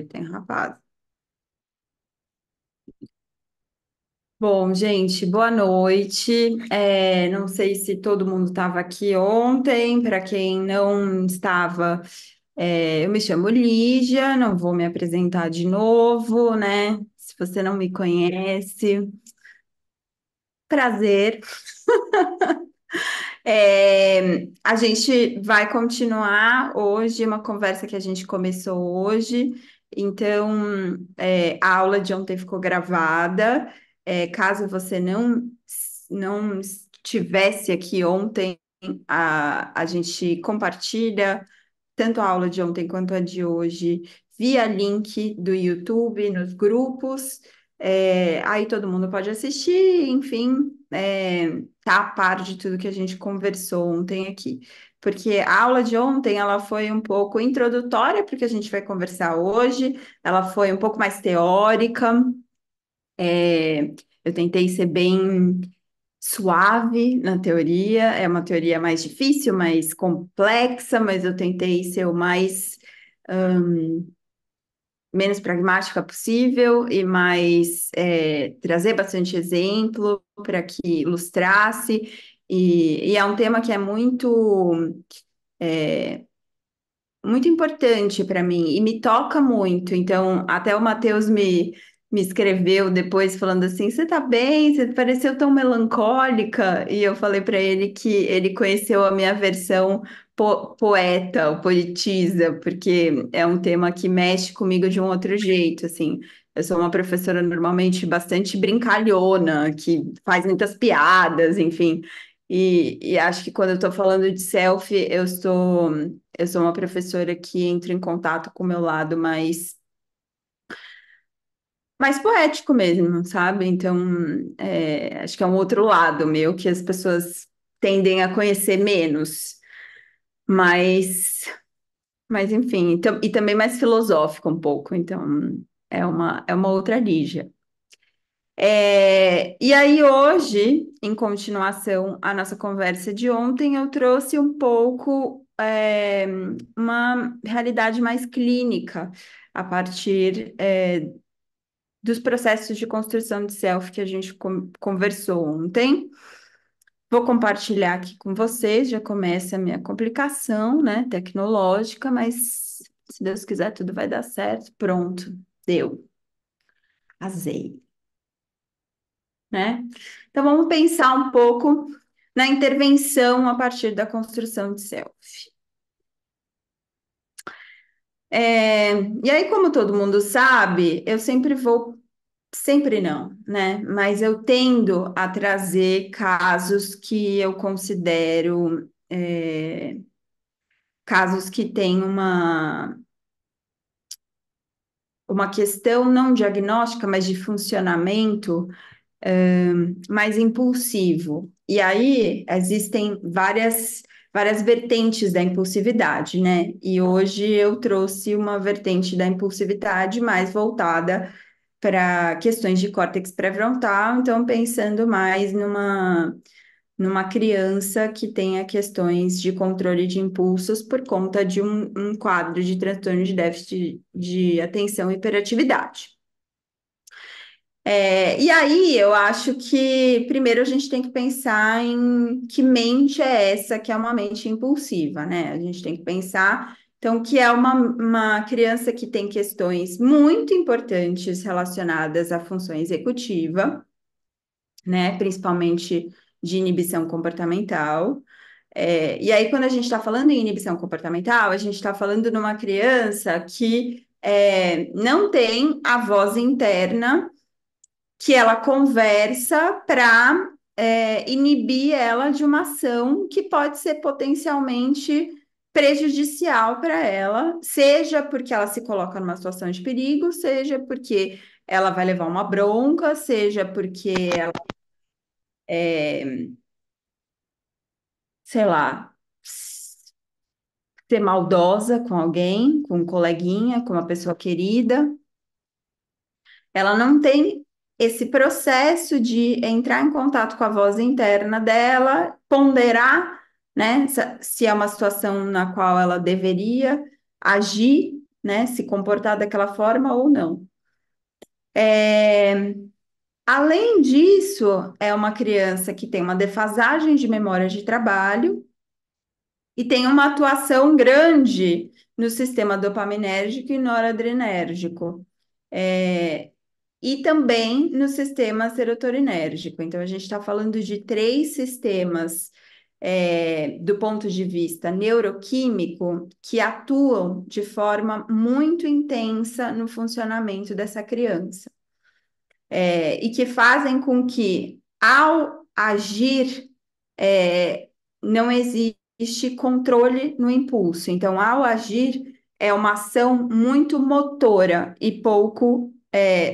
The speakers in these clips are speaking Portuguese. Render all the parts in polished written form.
Tem rapaz. Bom, gente, boa noite. Não sei se todo mundo estava aqui ontem. Para quem não estava, eu me chamo Lígia, não vou me apresentar de novo, né? Se você não me conhece, prazer. A gente vai continuar hoje uma conversa que a gente começou hoje. Então, a aula de ontem ficou gravada. Caso você não estivesse aqui ontem, a gente compartilha tanto a aula de ontem quanto a de hoje via link do YouTube nos grupos. Aí todo mundo pode assistir, enfim, tá a par de tudo que a gente conversou ontem aqui. Porque a aula de ontem ela foi um pouco introdutória porque a gente vai conversar hoje, ela foi um pouco mais teórica. é, eu tentei ser bem suave na teoria, é uma teoria mais difícil, mais complexa, mas eu tentei ser o mais menos pragmática possível e mais trazer bastante exemplo para que ilustrasse. E é um tema que é muito importante para mim e me toca muito. Então, até o Matheus me escreveu depois falando assim: Você tá bem? Você pareceu tão melancólica. E eu falei para ele que ele conheceu a minha versão poeta, ou poetisa, porque é um tema que mexe comigo de um outro jeito. Assim, eu sou uma professora normalmente bastante brincalhona, que faz muitas piadas, enfim. E acho que quando eu estou falando de selfie, eu sou uma professora que entra em contato com o meu lado mais poético mesmo, sabe? Então, acho que é um outro lado meu que as pessoas tendem a conhecer menos, mas, mas enfim, e também mais filosófico um pouco, então é uma outra Lígia. E aí, hoje, em continuação à nossa conversa de ontem, eu trouxe um pouco uma realidade mais clínica a partir dos processos de construção de self que a gente conversou ontem. Vou compartilhar aqui com vocês, já começa a minha complicação, né, tecnológica, mas se Deus quiser, tudo vai dar certo. Pronto, deu, azei, né? Então vamos pensar um pouco na intervenção a partir da construção de self. E aí, como todo mundo sabe, eu sempre vou, sempre não, né? Mas eu tendo a trazer casos que eu considero casos que têm uma questão não diagnóstica, mas de funcionamento mais impulsivo. E aí existem várias vertentes da impulsividade, né? E hoje eu trouxe uma vertente da impulsividade mais voltada para questões de córtex pré-frontal, então pensando mais numa criança que tenha questões de controle de impulsos por conta de um quadro de transtorno de déficit de atenção e hiperatividade. E aí, eu acho que primeiro a gente tem que pensar em que mente é essa que é uma mente impulsiva, né? A gente tem que pensar, então, que é uma criança que tem questões muito importantes relacionadas à função executiva, né? Principalmente de inibição comportamental. E aí, quando a gente está falando em inibição comportamental, a gente está falando de uma criança que não tem a voz interna que ela conversa para inibir ela de uma ação que pode ser potencialmente prejudicial para ela, seja porque ela se coloca numa situação de perigo, seja porque ela vai levar uma bronca, seja porque ela, sei lá, ser maldosa com alguém, com um coleguinha, com uma pessoa querida. Ela não tem esse processo de entrar em contato com a voz interna dela, ponderar, né, se é uma situação na qual ela deveria agir, né? Se comportar daquela forma ou não. É, além disso, é uma criança que tem uma defasagem de memória de trabalho e tem uma atuação grande no sistema dopaminérgico e noradrenérgico. É, e também no sistema serotoninérgico. Então, a gente está falando de três sistemas, do ponto de vista neuroquímico, que atuam de forma muito intensa no funcionamento dessa criança, e que fazem com que, ao agir, não existe controle no impulso. Então, ao agir, é uma ação muito motora e pouco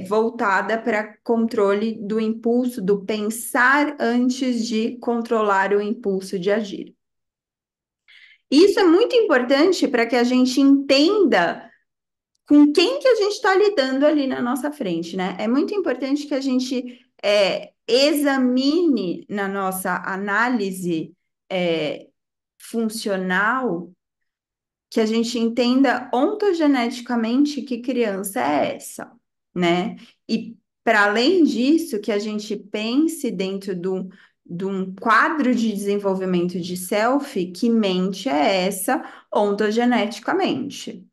voltada para controle do impulso, do pensar antes de controlar o impulso de agir. Isso é muito importante para que a gente entenda com quem que a gente está lidando ali na nossa frente, né? É muito importante que a gente examine na nossa análise é, funcional, que a gente entenda ontogeneticamente que criança é essa, né? E para além disso, que a gente pense dentro de um quadro de desenvolvimento de self, que mente é essa ontogeneticamente,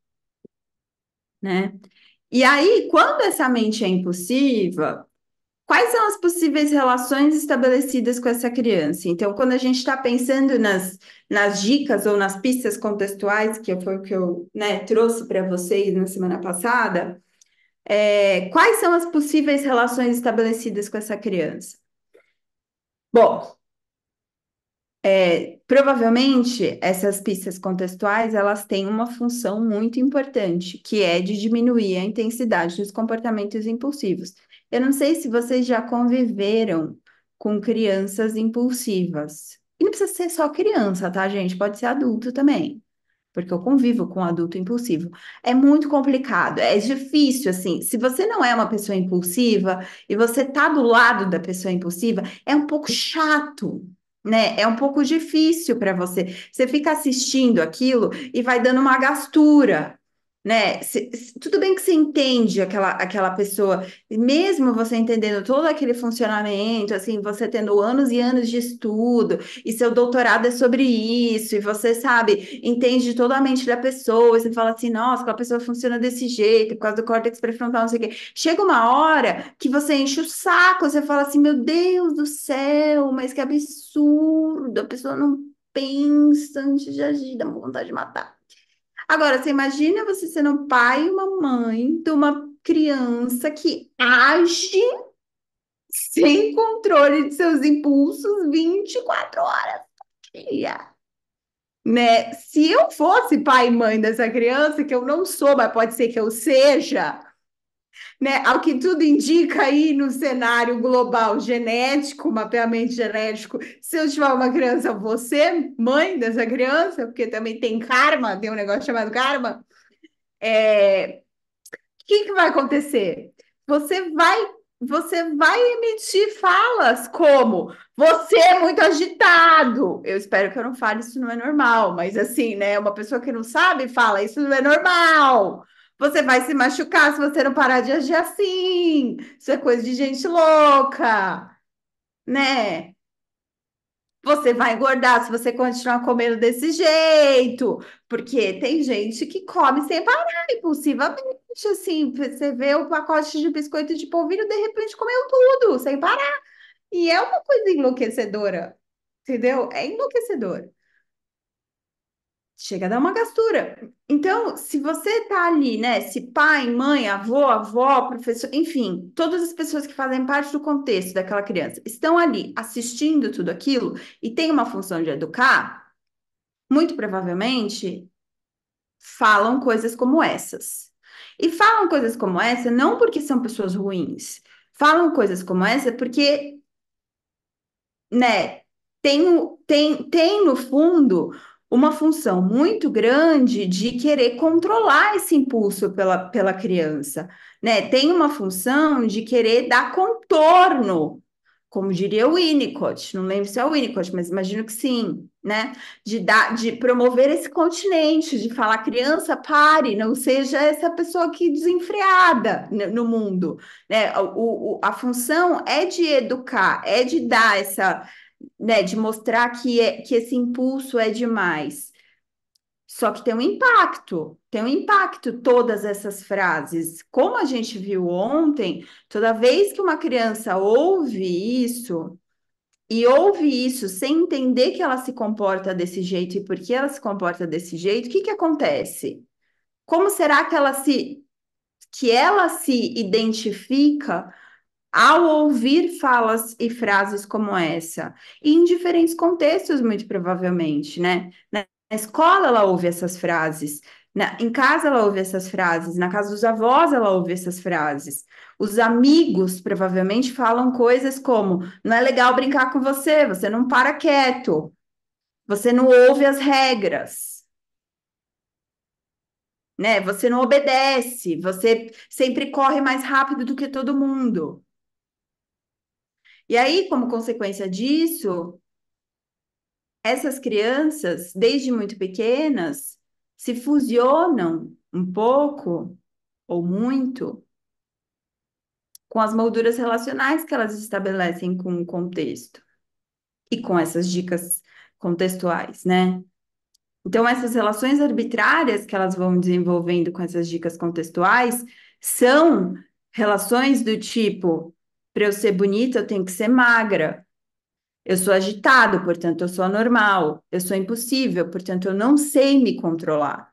né? E aí, quando essa mente é impulsiva, quais são as possíveis relações estabelecidas com essa criança? Então, quando a gente está pensando nas dicas ou nas pistas contextuais, que foi o que eu, né, trouxe para vocês na semana passada, quais são as possíveis relações estabelecidas com essa criança? Bom, provavelmente essas pistas contextuais elas têm uma função muito importante, que é de diminuir a intensidade dos comportamentos impulsivos. Eu não sei se vocês já conviveram com crianças impulsivas. E não precisa ser só criança, tá, gente? Pode ser adulto também, porque eu convivo com um adulto impulsivo. É muito complicado, é difícil, assim. Se você não é uma pessoa impulsiva e você tá do lado da pessoa impulsiva, é um pouco chato, né? É um pouco difícil para você. Você fica assistindo aquilo e vai dando uma gastura. Né? Tudo bem que você entende aquela pessoa, e mesmo você entendendo todo aquele funcionamento, assim, você tendo anos e anos de estudo, e seu doutorado é sobre isso, e você sabe, entende toda a mente da pessoa, e você fala assim, nossa, aquela pessoa funciona desse jeito, por causa do córtex pré-frontal, não sei o quê. Chega uma hora que você enche o saco, você fala assim, meu Deus do céu, mas que absurdo, a pessoa não pensa antes de agir, dá uma vontade de matar. Agora, você imagina você sendo um pai e uma mãe de uma criança que age sem controle de seus impulsos 24 horas por dia. Né? Se eu fosse pai e mãe dessa criança, que eu não sou, mas pode ser que eu seja, né? Ao que tudo indica aí no cenário global genético, mapeamento genético, se eu tiver uma criança, você, mãe dessa criança, porque também tem karma, tem um negócio chamado karma, o que que vai acontecer? Você vai, você vai emitir falas como você é muito agitado. Eu espero que eu não fale isso não é normal, mas assim, né? Uma pessoa que não sabe fala isso não é normal. Você vai se machucar se você não parar de agir assim. Isso é coisa de gente louca, né? Você vai engordar se você continuar comendo desse jeito, porque tem gente que come sem parar, impulsivamente, assim, você vê o pacote de biscoito de polvilho, de repente comeu tudo, sem parar. E é uma coisa enlouquecedora, entendeu? É enlouquecedor. Chega a dar uma gastura. Então, se você tá ali, né, se pai, mãe, avô, avó, professor, enfim, todas as pessoas que fazem parte do contexto daquela criança estão ali assistindo tudo aquilo e tem uma função de educar, muito provavelmente falam coisas como essas. E falam coisas como essa não porque são pessoas ruins. Falam coisas como essa porque, né, tem no fundo uma função muito grande de querer controlar esse impulso pela criança, né? Tem uma função de querer dar contorno como diria o Winnicott, não lembro se é o Winnicott, mas imagino que sim, né? De dar, de promover esse continente, de falar, criança, pare, não seja essa pessoa que desenfreada no mundo, né? A função é de educar, é de dar essa, né? De mostrar que esse impulso é demais. Só que tem um impacto todas essas frases. Como a gente viu ontem, toda vez que uma criança ouve isso sem entender que ela se comporta desse jeito e por que ela se comporta desse jeito, o que que acontece? Como será que ela se identifica ao ouvir falas e frases como essa? E em diferentes contextos, muito provavelmente, né? Na escola ela ouve essas frases, em casa ela ouve essas frases, na casa dos avós ela ouve essas frases. Os amigos provavelmente falam coisas como: não é legal brincar com você, você não para quieto, você não ouve as regras, né? Você não obedece, você sempre corre mais rápido do que todo mundo. E aí, como consequência disso, essas crianças, desde muito pequenas, se fusionam um pouco ou muito com as molduras relacionais que elas estabelecem com o contexto e com essas dicas contextuais, né? Então, essas relações arbitrárias que elas vão desenvolvendo com essas dicas contextuais são relações do tipo: para eu ser bonita, eu tenho que ser magra. Eu sou agitado, portanto, eu sou anormal. Eu sou impossível, portanto, eu não sei me controlar.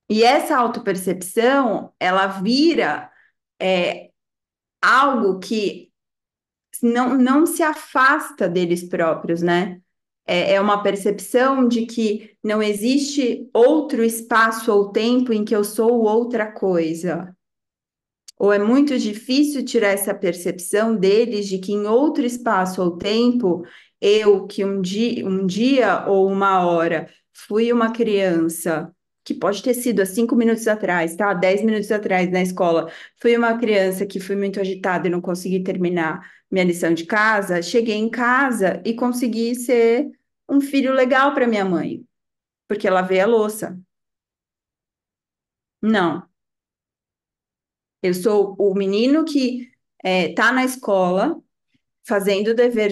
E essa autopercepção, ela vira algo que não se afasta deles próprios, né? É uma percepção de que não existe outro espaço ou tempo em que eu sou outra coisa. Ou é muito difícil tirar essa percepção deles de que em outro espaço ou tempo, eu que um dia ou uma hora fui uma criança, que pode ter sido há 5 minutos atrás, tá? 10 minutos atrás na escola, fui uma criança que fui muito agitada e não consegui terminar minha lição de casa, cheguei em casa e consegui ser um filho legal para minha mãe, porque ela lavei a louça. Não. Eu sou o menino que está na escola, fazendo o dever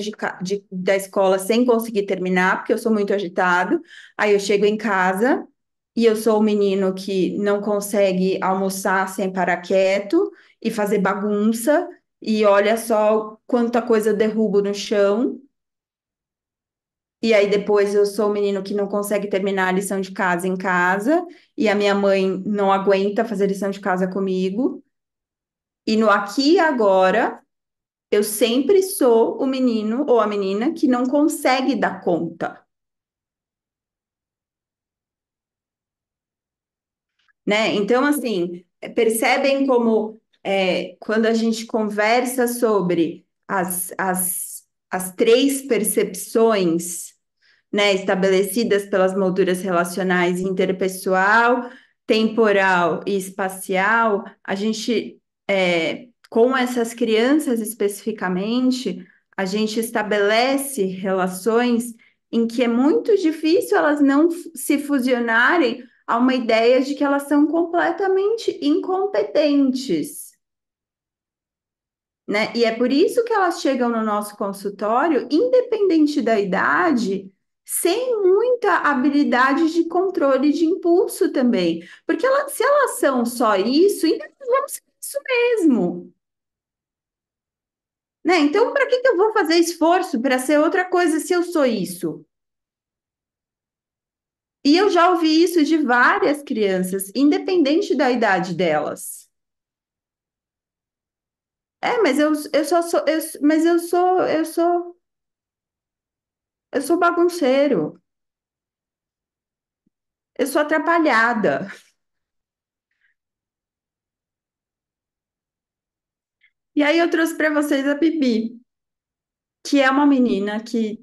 da escola sem conseguir terminar, porque eu sou muito agitado. Aí eu chego em casa e eu sou o menino que não consegue almoçar sem parar quieto e fazer bagunça. E olha só quanta coisa eu derrubo no chão. E aí depois eu sou o menino que não consegue terminar a lição de casa em casa. E a minha mãe não aguenta fazer lição de casa comigo. E no aqui e agora, eu sempre sou o menino ou a menina que não consegue dar conta, né? Então, assim, percebem como quando a gente conversa sobre as três percepções, né, estabelecidas pelas molduras relacionais interpessoal, temporal e espacial, a gente, com essas crianças especificamente, a gente estabelece relações em que é muito difícil elas não se fusionarem a uma ideia de que elas são completamente incompetentes, né? E é por isso que elas chegam no nosso consultório, independente da idade, sem muita habilidade de controle de impulso também. Porque se elas são só isso, então vamos ser isso mesmo, né? Então, para que que eu vou fazer esforço para ser outra coisa se eu sou isso? E eu já ouvi isso de várias crianças, independente da idade delas. Mas eu só sou, mas eu sou bagunceiro, eu sou atrapalhada. E aí eu trouxe para vocês a Bibi, que é uma menina que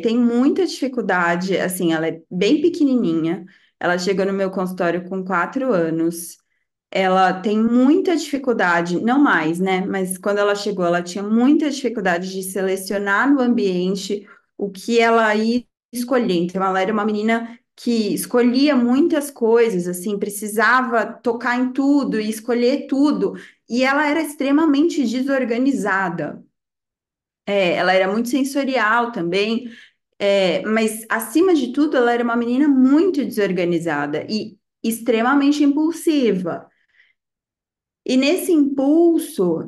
tem muita dificuldade, assim, ela é bem pequenininha, ela chegou no meu consultório com 4 anos, ela tem muita dificuldade, não mais, né? Mas quando ela chegou, ela tinha muita dificuldade de selecionar no ambiente o que ela ia escolher. Então, ela era uma menina que escolhia muitas coisas, assim, precisava tocar em tudo e escolher tudo. E ela era extremamente desorganizada. Ela era muito sensorial também, mas acima de tudo, ela era uma menina muito desorganizada e extremamente impulsiva. E nesse impulso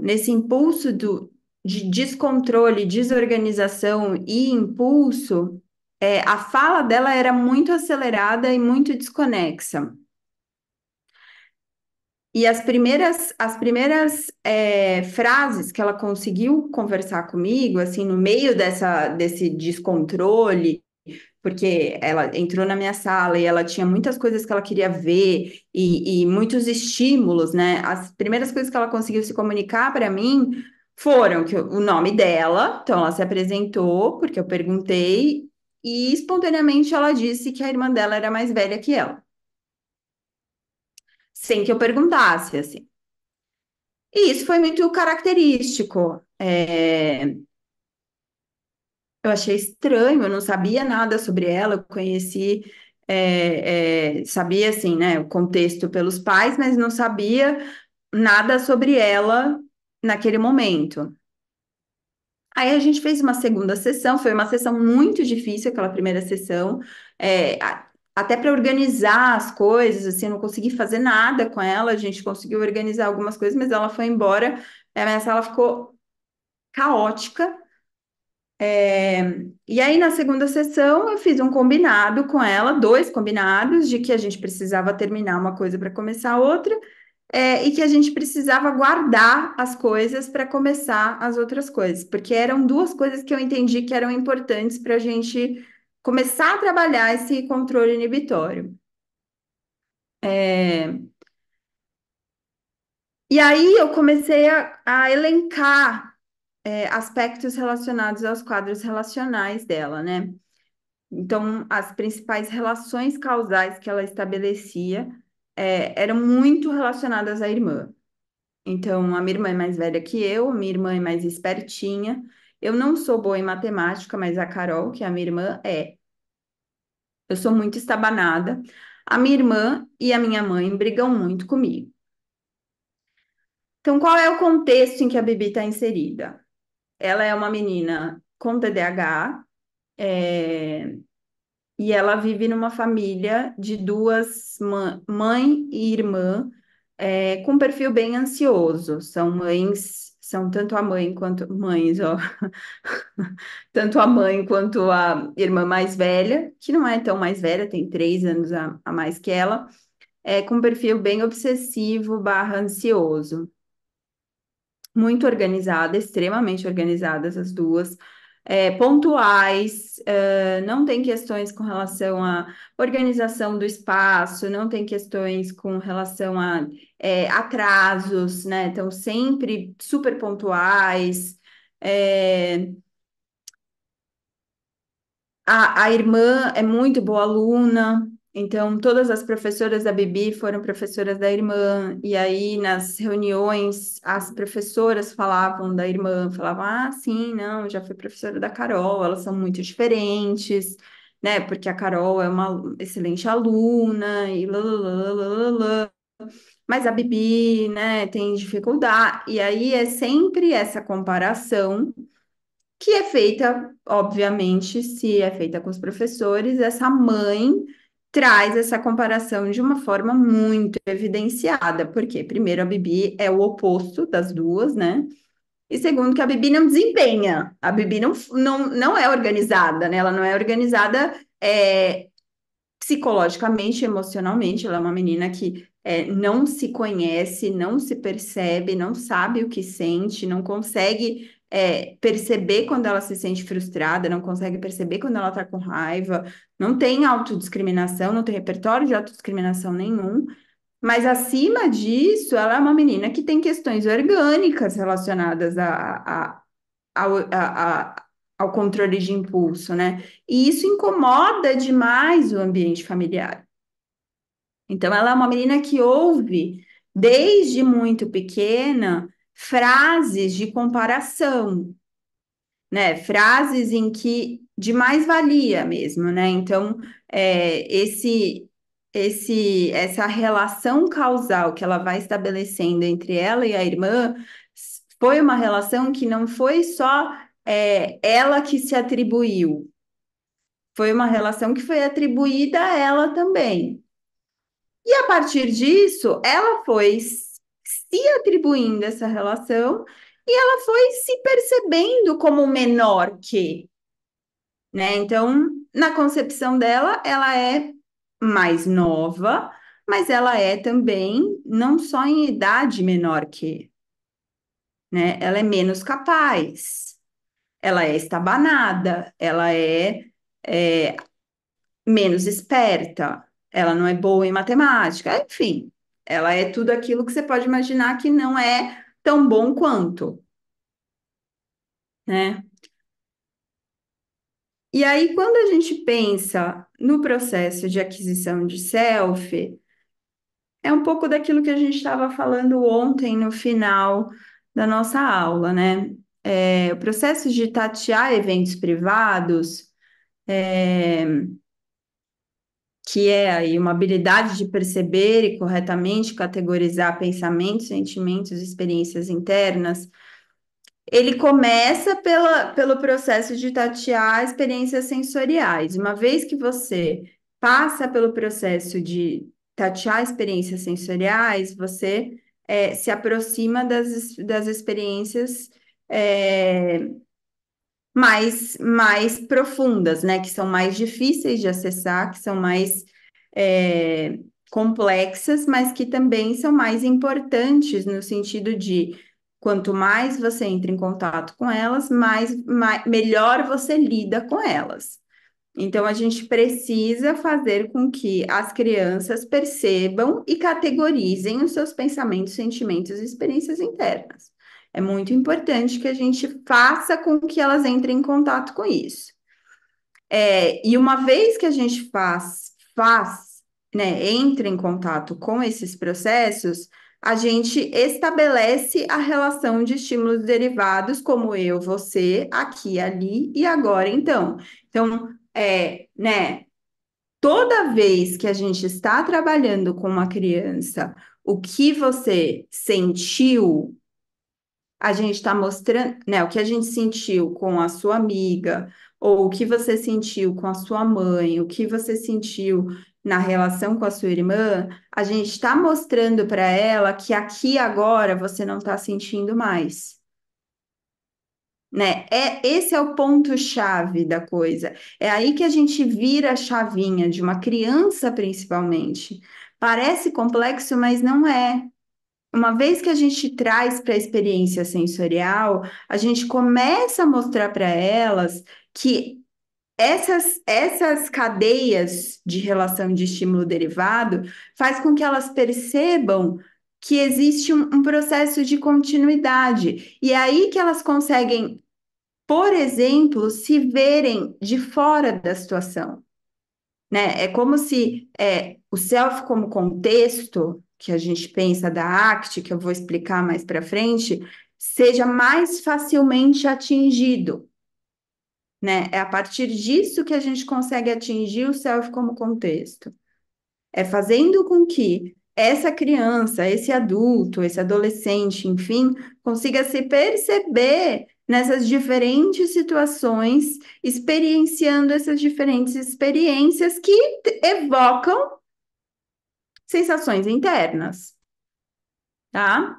de descontrole, desorganização e impulso, a fala dela era muito acelerada e muito desconexa. E as primeiras frases que ela conseguiu conversar comigo, assim, no meio desse descontrole, porque ela entrou na minha sala e ela tinha muitas coisas que ela queria ver e muitos estímulos, né? As primeiras coisas que ela conseguiu se comunicar para mim foram que o nome dela, então ela se apresentou, porque eu perguntei, e espontaneamente ela disse que a irmã dela era mais velha que ela, sem que eu perguntasse, assim. E isso foi muito característico. Eu achei estranho, eu não sabia nada sobre ela, eu conheci, sabia assim, né, o contexto pelos pais, mas não sabia nada sobre ela naquele momento. Aí a gente fez uma segunda sessão, foi uma sessão muito difícil, aquela primeira sessão, até para organizar as coisas, assim, eu não consegui fazer nada com ela, a gente conseguiu organizar algumas coisas, mas ela foi embora, a minha sala ficou caótica. E aí, na segunda sessão, eu fiz um combinado com ela, dois combinados, de que a gente precisava terminar uma coisa para começar outra, e que a gente precisava guardar as coisas para começar as outras coisas, porque eram duas coisas que eu entendi que eram importantes para a gente começar a trabalhar esse controle inibitório. É, e aí eu comecei a elencar, aspectos relacionados aos quadros relacionais dela, né? Então, as principais relações causais que ela estabelecia, eram muito relacionadas à irmã. Então, a minha irmã é mais velha que eu, a minha irmã é mais espertinha. Eu não sou boa em matemática, mas a Carol, que é a minha irmã, é. Eu sou muito estabanada. A minha irmã e a minha mãe brigam muito comigo. Então, qual é o contexto em que a Bibi está inserida? Ela é uma menina com TDAH, e ela vive numa família de duas mãe e irmã, com um perfil bem ansioso. São mães, são tanto a mãe quanto mães, ó, tanto a mãe quanto a irmã mais velha, que não é tão mais velha, tem 3 anos a mais que ela, com um perfil bem obsessivo barra ansioso, muito organizada, extremamente organizadas as duas, pontuais, não tem questões com relação à organização do espaço, não tem questões com relação a, atrasos, né? Estão sempre super pontuais. É, a irmã é muito boa aluna, então todas as professoras da Bibi foram professoras da irmã, e aí nas reuniões as professoras falavam da irmã, falavam, ah, sim, não, já fui professora da Carol, elas são muito diferentes, né? Porque a Carol é uma excelente aluna, e lá. Mas a Bibi, né, tem dificuldade, e aí é sempre essa comparação que é feita, obviamente, se é feita com os professores, essa mãe traz essa comparação de uma forma muito evidenciada, porque, primeiro, a Bibi é o oposto das duas, né? E segundo, que a Bibi não desempenha, a Bibi não é organizada, né? Ela não é organizada, psicologicamente, emocionalmente. Ela é uma menina que, não se conhece, não se percebe, não sabe o que sente, não consegue, perceber quando ela se sente frustrada, não consegue perceber quando ela está com raiva, não tem autodiscriminação, não tem repertório de autodiscriminação nenhum. Mas acima disso, ela é uma menina que tem questões orgânicas relacionadas ao controle de impulso, né? E isso incomoda demais o ambiente familiar. Então, ela é uma menina que ouve desde muito pequena, frases de comparação, né? Frases em que de mais-valia mesmo, né? Então, essa relação causal que ela vai estabelecendo entre ela e a irmã foi uma relação que não foi só ela que se atribuiu, foi uma relação que foi atribuída a ela também. E a partir disso, ela foi se atribuindo essa relação e ela foi se percebendo como menor que, né? Então, na concepção dela, ela é mais nova, mas ela é também não só em idade menor que, né? Ela é menos capaz, ela é estabanada, ela é menos esperta, ela não é boa em matemática, enfim, ela é tudo aquilo que você pode imaginar que não é tão bom quanto, né? E aí, quando a gente pensa no processo de aquisição de self, é um pouco daquilo que a gente estava falando ontem no final da nossa aula, né? O processo de tatear eventos privados, é, que é aí uma habilidade de perceber e corretamente categorizar pensamentos, sentimentos, experiências internas. Ele começa pelo processo de tatear experiências sensoriais. Uma vez que você passa pelo processo de tatear experiências sensoriais, você se aproxima das experiências é, mais profundas, né? Que são mais difíceis de acessar, que são mais complexas, mas que também são mais importantes no sentido de quanto mais você entra em contato com elas, melhor você lida com elas. Então, a gente precisa fazer com que as crianças percebam e categorizem os seus pensamentos, sentimentos e experiências internas. É muito importante que a gente faça com que elas entrem em contato com isso. E uma vez que a gente né, entra em contato com esses processos, a gente estabelece a relação de estímulos derivados, como eu, você, aqui, ali e agora, então. Então, né, toda vez que a gente está trabalhando com uma criança, o que você sentiu a gente está mostrando, né, o que a gente sentiu com a sua amiga, ou o que você sentiu com a sua mãe, o que você sentiu na relação com a sua irmã, a gente está mostrando para ela que aqui e agora você não está sentindo mais. Né? Esse é o ponto-chave da coisa. É aí que a gente vira a chavinha de uma criança, principalmente. Parece complexo, mas não é. Uma vez que a gente traz para a experiência sensorial, a gente começa a mostrar para elas que essas cadeias de relação de estímulo derivado faz com que elas percebam que existe um processo de continuidade. E é aí que elas conseguem, por exemplo, se verem de fora da situação, né? É como se o self como contexto, que a gente pensa da ACT, que eu vou explicar mais para frente, seja mais facilmente atingido, né? É a partir disso que a gente consegue atingir o self como contexto. É fazendo com que essa criança, esse adulto, esse adolescente, enfim, consiga se perceber nessas diferentes situações, experienciando essas diferentes experiências que evocam sensações internas, tá?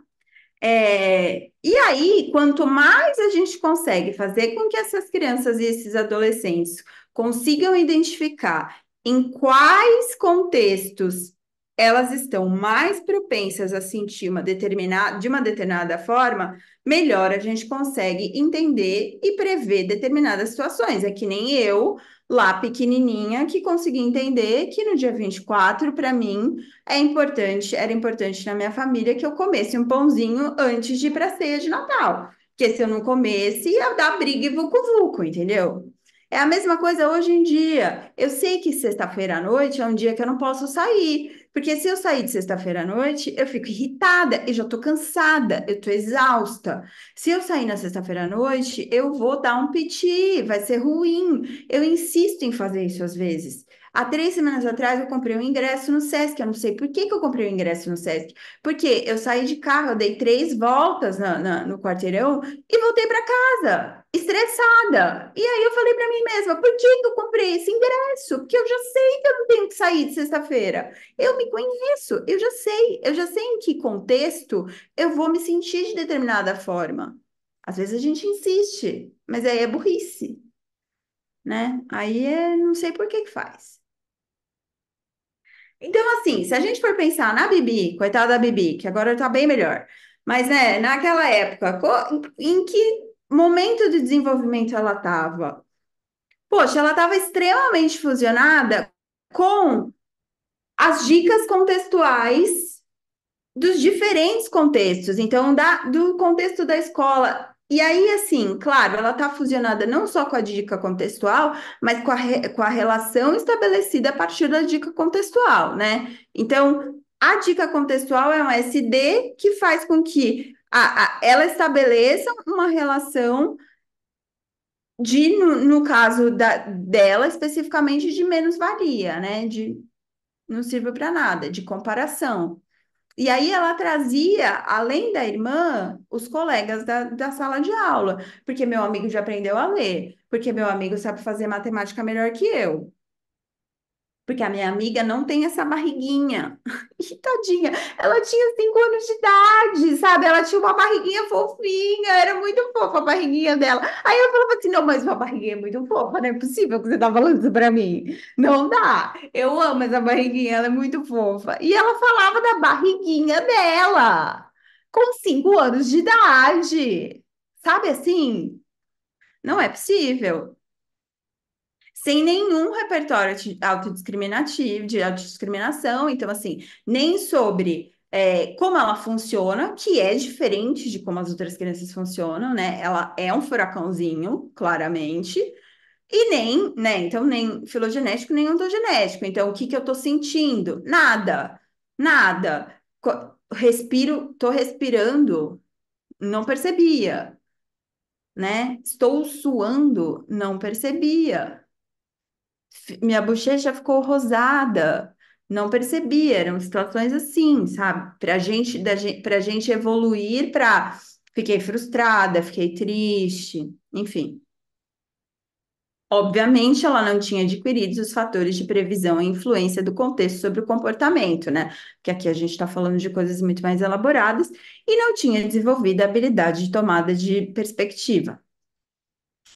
E aí, quanto mais a gente consegue fazer com que essas crianças e esses adolescentes consigam identificar em quais contextos elas estão mais propensas a sentir de uma determinada forma, melhor a gente consegue entender e prever determinadas situações. É que nem eu, lá pequenininha, que consegui entender que no dia 24 para mim, era importante na minha família que eu comesse um pãozinho antes de ir para a ceia de Natal. Porque se eu não comesse, ia dar briga e vucu-vucu, entendeu? É a mesma coisa hoje em dia. Eu sei que sexta-feira à noite é um dia que eu não posso sair. Porque se eu sair de sexta-feira à noite, eu fico irritada, eu já tô cansada, eu tô exausta. Se eu sair na sexta-feira à noite, eu vou dar um piti, vai ser ruim. Eu insisto em fazer isso às vezes. Há 3 semanas atrás, eu comprei um ingresso no Sesc. Eu não sei por que que eu comprei um ingresso no Sesc. Porque eu saí de carro, eu dei 3 voltas no quarteirão e voltei para casa, estressada. E aí eu falei para mim mesma, por que que eu comprei esse ingresso? Porque eu já sei que eu não tenho que sair de sexta-feira. Eu me conheço, eu já sei em que contexto eu vou me sentir de determinada forma. Às vezes a gente insiste, mas aí é burrice, né? Aí é, não sei por que que faz. Então, assim, se a gente for pensar na Bibi, coitada da Bibi, que agora tá bem melhor, mas, né, naquela época, em que momento de desenvolvimento ela estava? Poxa, ela estava extremamente fusionada com as dicas contextuais dos diferentes contextos, então do contexto da escola. E aí, assim, claro, ela está fusionada não só com a dica contextual, mas com a relação estabelecida a partir da dica contextual, né? Então, a dica contextual é um SD que faz com que ela estabeleça uma relação no caso dela, especificamente de menos-valia, né? De não serve para nada, de comparação. E aí ela trazia, além da irmã, os colegas da sala de aula, porque meu amigo já aprendeu a ler, porque meu amigo sabe fazer matemática melhor que eu. Porque a minha amiga não tem essa barriguinha. E tadinha, ela tinha 5 anos de idade, sabe? Ela tinha uma barriguinha fofinha, era muito fofa a barriguinha dela. Aí eu falava assim: não, mas uma barriguinha é muito fofa, não é possível que você tá falando isso pra mim. Não dá. Eu amo essa barriguinha, ela é muito fofa. E ela falava da barriguinha dela, com 5 anos de idade. Sabe assim? Não é possível sem nenhum repertório autodiscriminativo, de autodiscriminação. Então, assim, nem sobre como ela funciona, que é diferente de como as outras crianças funcionam, né? Ela é um furacãozinho, claramente, e nem, né? Então, nem filogenético, nem ontogenético. Então, o que que eu tô sentindo? Nada, nada. Tô respirando, não percebia, né? Estou suando, não percebia. Minha bochecha ficou rosada. Não percebi, eram situações assim, sabe? Pra gente evoluir para fiquei frustrada, fiquei triste, enfim. Obviamente, ela não tinha adquirido os fatores de previsão e influência do contexto sobre o comportamento, né? Porque aqui a gente está falando de coisas muito mais elaboradas, e não tinha desenvolvido a habilidade de tomada de perspectiva,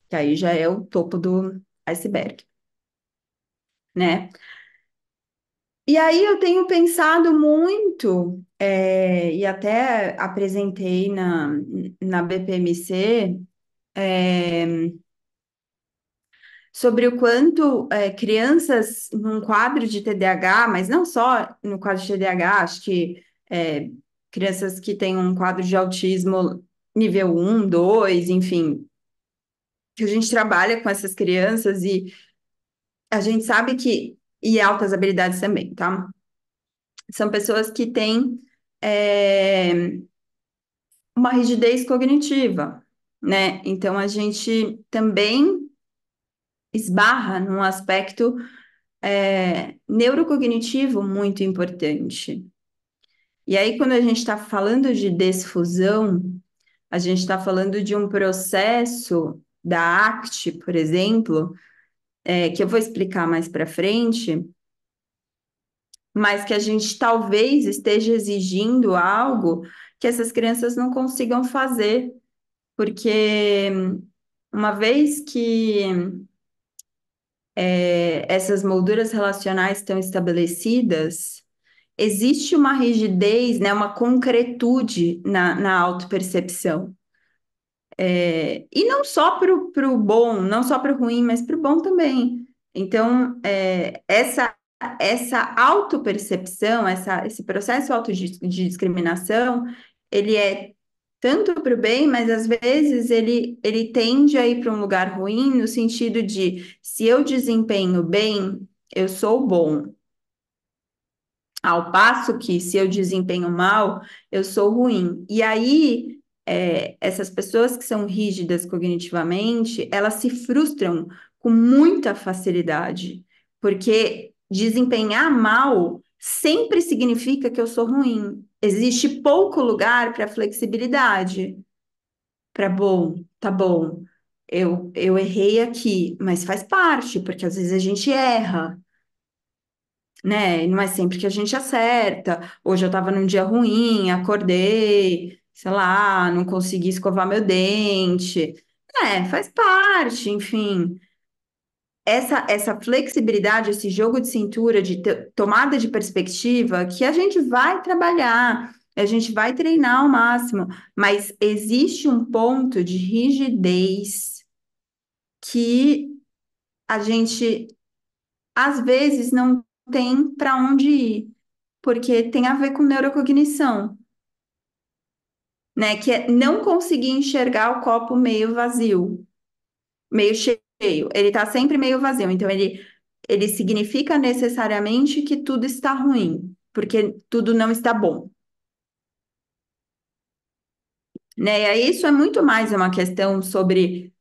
que aí já é o topo do iceberg, né? E aí eu tenho pensado muito, e até apresentei na BPMC, sobre o quanto crianças num quadro de TDAH, mas não só no quadro de TDAH, acho que crianças que têm um quadro de autismo nível 1, 2, enfim, que a gente trabalha com essas crianças e a gente sabe que, e altas habilidades também, tá? São pessoas que têm. é, uma rigidez cognitiva, né? Então a gente também esbarra num aspecto neurocognitivo muito importante. E aí, quando a gente está falando de desfusão, a gente está falando de um processo da ACT, por exemplo, que eu vou explicar mais para frente, mas que a gente talvez esteja exigindo algo que essas crianças não consigam fazer, porque uma vez que essas molduras relacionais estão estabelecidas, existe uma rigidez, né, uma concretude na autopercepção. E não só para o bom, não só para o ruim, mas para o bom também. Então, essa autopercepção, esse processo de discriminação, ele é tanto para o bem, mas às vezes ele tende a ir para um lugar ruim, no sentido de se eu desempenho bem, eu sou bom. Ao passo que, se eu desempenho mal, eu sou ruim. E aí, essas pessoas que são rígidas cognitivamente, elas se frustram com muita facilidade, porque desempenhar mal sempre significa que eu sou ruim. Existe pouco lugar para flexibilidade, para bom, tá bom. Eu errei aqui, mas faz parte, porque às vezes a gente erra, né? E não é sempre que a gente acerta. Hoje eu estava num dia ruim, acordei, sei lá, não consegui escovar meu dente. Faz parte, enfim. Essa flexibilidade, esse jogo de cintura, de tomada de perspectiva, que a gente vai trabalhar, a gente vai treinar ao máximo, mas existe um ponto de rigidez que a gente, às vezes, não tem para onde ir, porque tem a ver com neurocognição, né? Que é não conseguir enxergar o copo meio vazio, meio cheio. Ele está sempre meio vazio, então ele significa necessariamente que tudo está ruim, porque tudo não está bom. Né? E aí isso é muito mais uma questão sobre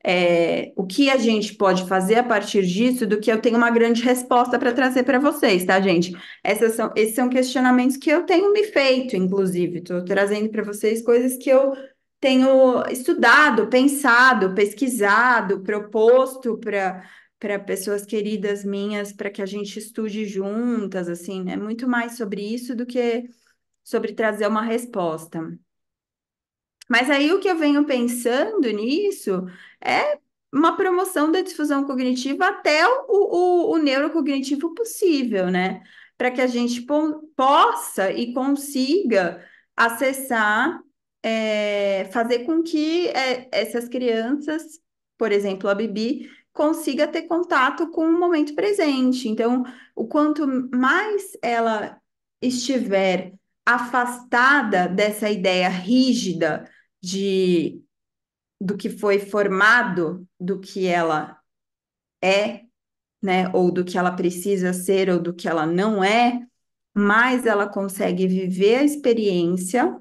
o que a gente pode fazer a partir disso do que eu tenho uma grande resposta para trazer para vocês, tá, gente? Esses são questionamentos que eu tenho me feito, inclusive. Estou trazendo para vocês coisas que eu tenho estudado, pensado, pesquisado, proposto para pessoas queridas minhas, para que a gente estude juntas, assim, né? Muito mais sobre isso do que sobre trazer uma resposta. Mas aí o que eu venho pensando nisso é uma promoção da difusão cognitiva até o neurocognitivo possível, né? Para que a gente possa e consiga acessar, fazer com que essas crianças, por exemplo, a Bibi, consiga ter contato com o momento presente. Então, o quanto mais ela estiver afastada dessa ideia rígida, de do que foi formado, do que ela é, né, ou do que ela precisa ser, ou do que ela não é, mais ela consegue viver a experiência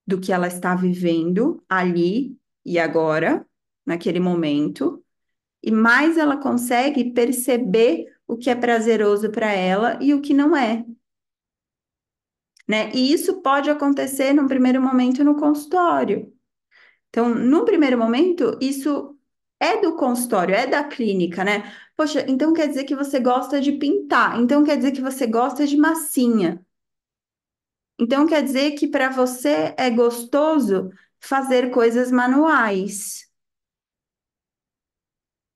do que ela está vivendo ali e agora, naquele momento, e mais ela consegue perceber o que é prazeroso para ela e o que não é, né? E isso pode acontecer num primeiro momento no consultório. Então, num primeiro momento, isso é do consultório, é da clínica, né? Poxa, então quer dizer que você gosta de pintar, então quer dizer que você gosta de massinha, então quer dizer que para você é gostoso fazer coisas manuais.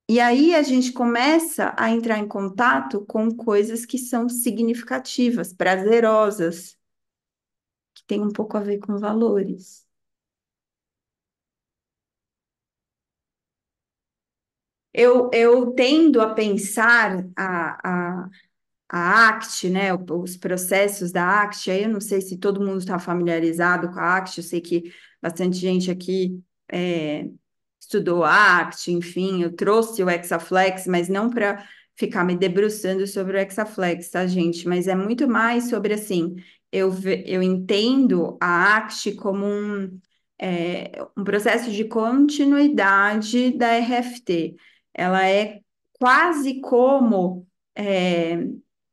E aí a gente começa a entrar em contato com coisas que são significativas, prazerosas, que tem um pouco a ver com valores. Eu tendo a pensar a ACT, né, os processos da ACT, aí eu não sei se todo mundo está familiarizado com a ACT, eu sei que bastante gente aqui estudou a ACT, enfim, eu trouxe o Hexaflex, mas não para ficar me debruçando sobre o Hexaflex, tá, gente? Mas é muito mais sobre, assim, eu entendo a ACT como um processo de continuidade da RFT. Ela é quase como é,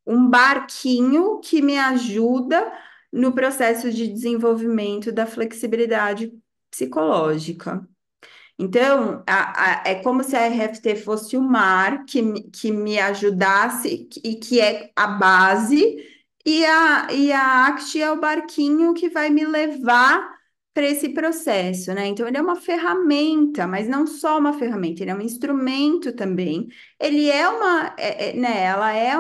um barquinho que me ajuda no processo de desenvolvimento da flexibilidade psicológica. Então, é como se a RFT fosse o mar que me ajudasse e que é a base, e a ACT é o barquinho que vai me levar para esse processo, né? Então, ele é uma ferramenta, mas não só uma ferramenta, ele é um instrumento também. Ele é né? Ela é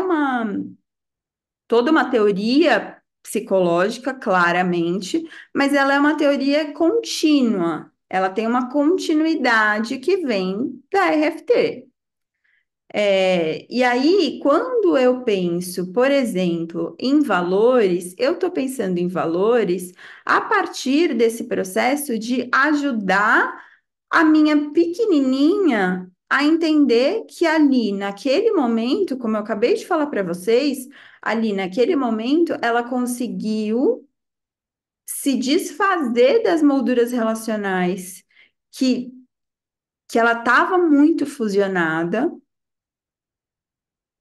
toda uma teoria psicológica, claramente, mas ela é uma teoria contínua. Ela tem uma continuidade que vem da RFT. E aí, quando eu penso, por exemplo, em valores, eu estou pensando em valores a partir desse processo de ajudar a minha pequenininha a entender que ali, naquele momento, como eu acabei de falar para vocês, ali naquele momento, ela conseguiu se desfazer das molduras relacionais que, que ela estava muito fusionada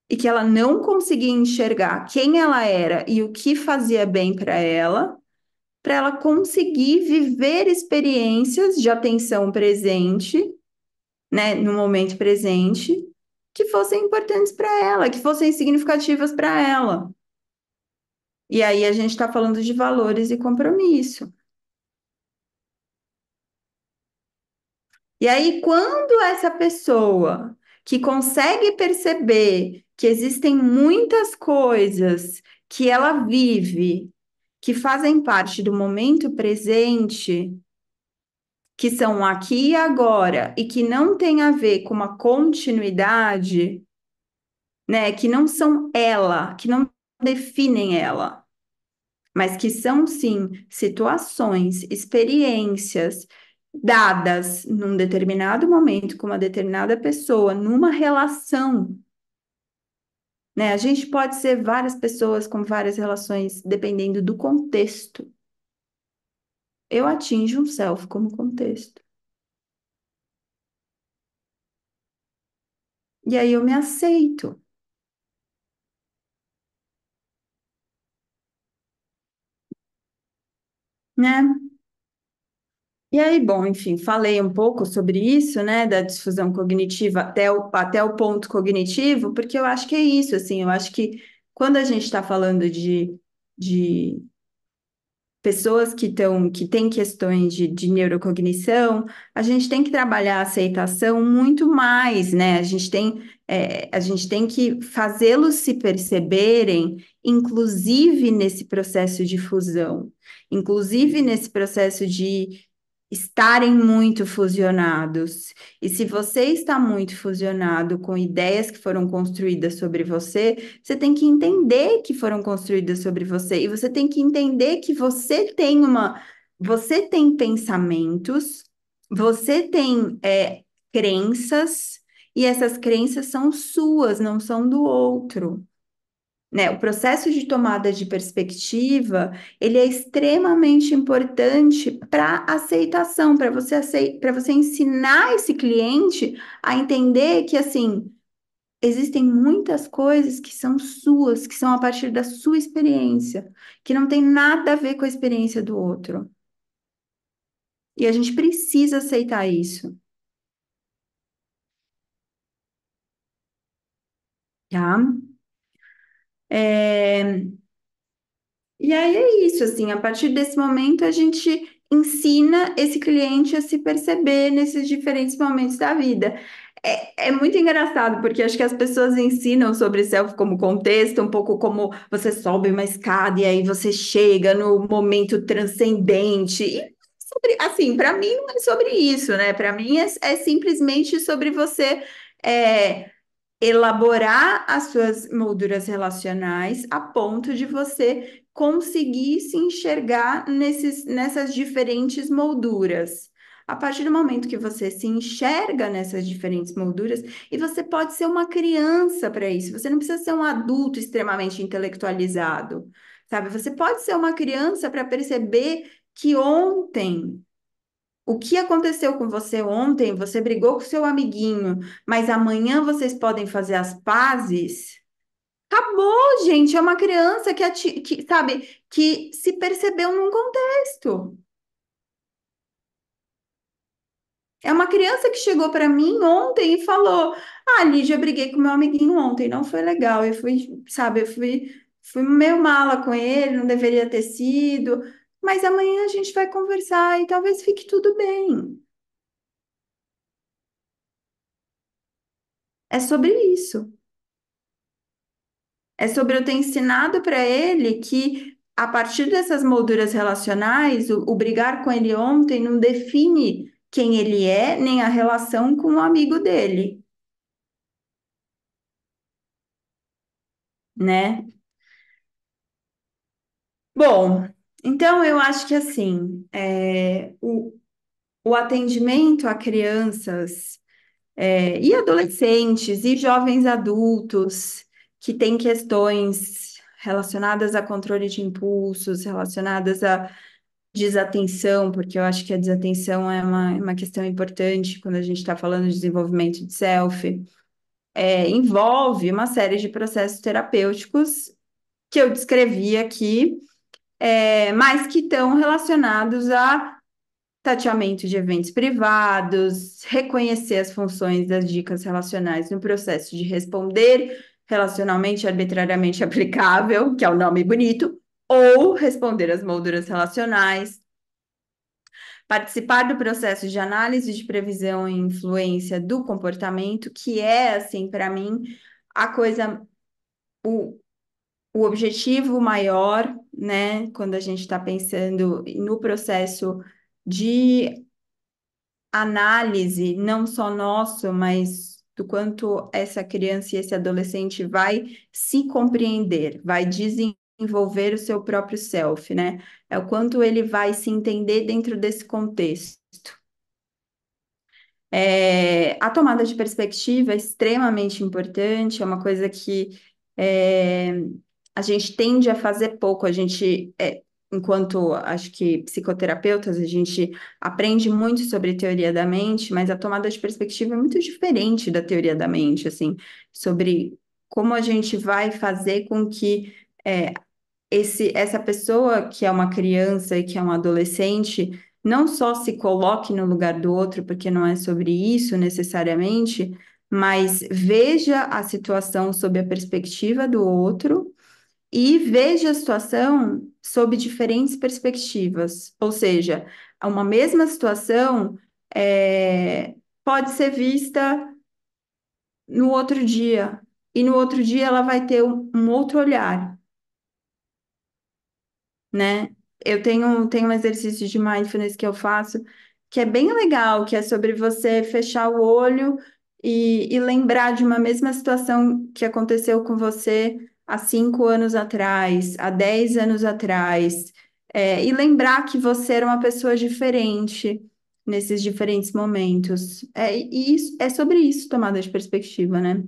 e que ela não conseguia enxergar quem ela era e o que fazia bem para ela conseguir viver experiências de atenção presente, né, no momento presente, que fossem importantes para ela, que fossem significativas para ela. E aí a gente está falando de valores e compromisso. E aí, quando essa pessoa que consegue perceber que existem muitas coisas que ela vive, que fazem parte do momento presente, que são aqui e agora, e que não tem a ver com uma continuidade, né, que não são ela, que não definem ela, mas que são sim situações, experiências dadas num determinado momento com uma determinada pessoa, numa relação, né? A gente pode ser várias pessoas com várias relações, dependendo do contexto. Eu atinjo um self como contexto. E aí eu me aceito, né? E aí, bom, enfim, falei um pouco sobre isso, né, da disfunção cognitiva até o ponto cognitivo, porque eu acho que é isso, assim, eu acho que quando a gente está falando de pessoas que têm questões de neurocognição, a gente tem que trabalhar a aceitação muito mais, né? A gente tem que fazê-los se perceberem, inclusive nesse processo de fusão, inclusive nesse processo de estarem muito fusionados. E se você está muito fusionado com ideias que foram construídas sobre você, você tem que entender que foram construídas sobre você. E você tem que entender que você tem pensamentos, você tem crenças, e essas crenças são suas, não são do outro, né? O processo de tomada de perspectiva, ele é extremamente importante para aceitação, para você ensinar esse cliente a entender que assim, existem muitas coisas que são suas, que são a partir da sua experiência, que não tem nada a ver com a experiência do outro. E a gente precisa aceitar isso, tá? É, E aí é isso, assim, a partir desse momento a gente ensina esse cliente a se perceber nesses diferentes momentos da vida. É muito engraçado, porque acho que as pessoas ensinam sobre self como contexto, um pouco como você sobe uma escada e aí você chega no momento transcendente. Assim, para mim não é sobre isso, né? Para mim é simplesmente sobre você. Elaborar as suas molduras relacionais a ponto de você conseguir se enxergar nessas diferentes molduras. A partir do momento que você se enxerga nessas diferentes molduras, e você pode ser uma criança para isso, você não precisa ser um adulto extremamente intelectualizado, sabe? Você pode ser uma criança para perceber que ontem o que aconteceu com você ontem? Você brigou com seu amiguinho, mas amanhã vocês podem fazer as pazes? Acabou, gente. É uma criança sabe, que se percebeu num contexto. É uma criança que chegou para mim ontem e falou: Ah, Lídia, eu briguei com meu amiguinho ontem, não foi legal. Fui meio mala com ele, não deveria ter sido, mas amanhã a gente vai conversar e talvez fique tudo bem. É sobre isso. É sobre eu ter ensinado para ele que, a partir dessas molduras relacionais, o brigar com ele ontem não define quem ele é, nem a relação com o amigo dele, né? Bom, então eu acho que assim, o atendimento a crianças E adolescentes e jovens adultos que têm questões relacionadas a controle de impulsos, relacionadas a desatenção, porque eu acho que a desatenção é uma questão importante quando a gente está falando de desenvolvimento de self. Envolve uma série de processos terapêuticos que eu descrevi aqui, mas que estão relacionados a tateamento de eventos privados, reconhecer as funções das dicas relacionais no processo de responder relacionalmente arbitrariamente aplicável, que é o nome bonito, ou responder às molduras relacionais, participar do processo de análise de previsão e influência do comportamento, que é, assim, para mim, a coisa, o, o objetivo maior, né, quando a gente está pensando no processo de análise, não só nosso, mas do quanto essa criança e esse adolescente vai se compreender, vai desenvolver o seu próprio self, né? É o quanto ele vai se entender dentro desse contexto. A tomada de perspectiva é extremamente importante, é uma coisa que é, a gente tende a fazer pouco, enquanto acho que psicoterapeutas, a gente aprende muito sobre teoria da mente, mas a tomada de perspectiva é muito diferente da teoria da mente, assim, sobre como a gente vai fazer com que é, essa pessoa que é uma criança e que é um adolescente não só se coloque no lugar do outro, porque não é sobre isso necessariamente, mas veja a situação sob a perspectiva do outro e veja a situação sob diferentes perspectivas. Ou seja, uma mesma situação pode ser vista no outro dia, e no outro dia ela vai ter um outro olhar, né? Eu tenho um exercício de mindfulness que eu faço que é bem legal, que é sobre você fechar o olho e lembrar de uma mesma situação que aconteceu com você há 5 anos atrás, há 10 anos atrás, e lembrar que você era uma pessoa diferente nesses diferentes momentos. E isso, é sobre isso, tomada de perspectiva, né?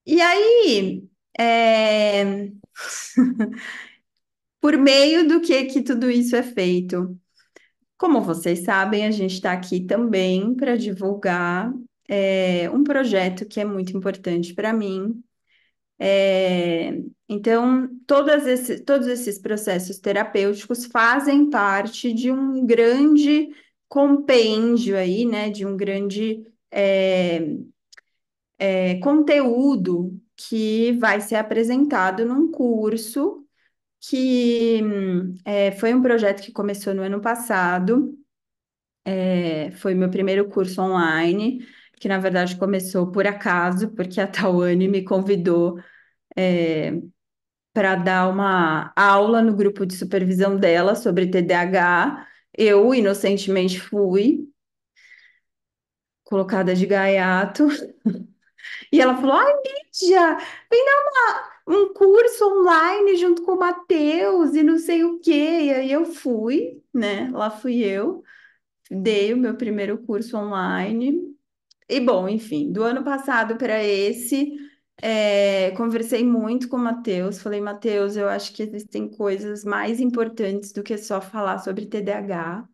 E aí, é, por meio do que tudo isso é feito? Como vocês sabem, a gente está aqui também para divulgar um projeto que é muito importante para mim. Então, todos esses processos terapêuticos fazem parte de um grande compêndio aí, né? De um grande conteúdo que vai ser apresentado num curso que foi um projeto que começou no ano passado. Foi meu primeiro curso online, que na verdade começou por acaso, porque a Tawane me convidou para dar uma aula no grupo de supervisão dela sobre TDAH. Eu, inocentemente, fui colocada de gaiato, e ela falou: Ai, Lídia, vem dar um curso online junto com o Matheus e não sei o quê. E aí eu fui, né? Lá fui eu, dei o meu primeiro curso online. E bom, enfim, do ano passado para esse, conversei muito com o Matheus. Falei, Matheus, eu acho que existem coisas mais importantes do que só falar sobre TDAH.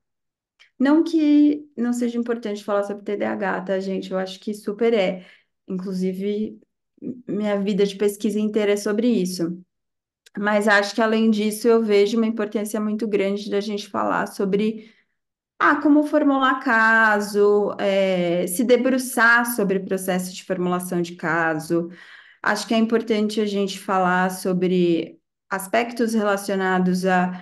Não que não seja importante falar sobre TDAH, tá, gente? Eu acho que super é. Inclusive, minha vida de pesquisa inteira é sobre isso. Mas acho que, além disso, eu vejo uma importância muito grande da gente falar sobre como formular caso, se debruçar sobre o processo de formulação de caso. Acho que é importante a gente falar sobre aspectos relacionados a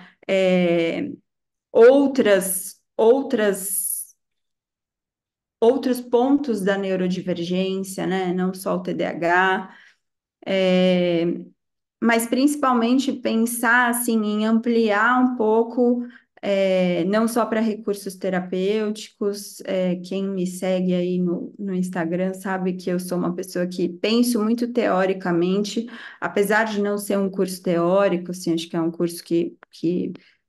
outros pontos da neurodivergência, né? Não só o TDAH. Mas principalmente pensar assim em ampliar um pouco, não só para recursos terapêuticos. Quem me segue aí no Instagram sabe que eu sou uma pessoa que penso muito teoricamente, apesar de não ser um curso teórico, assim, acho que é um curso que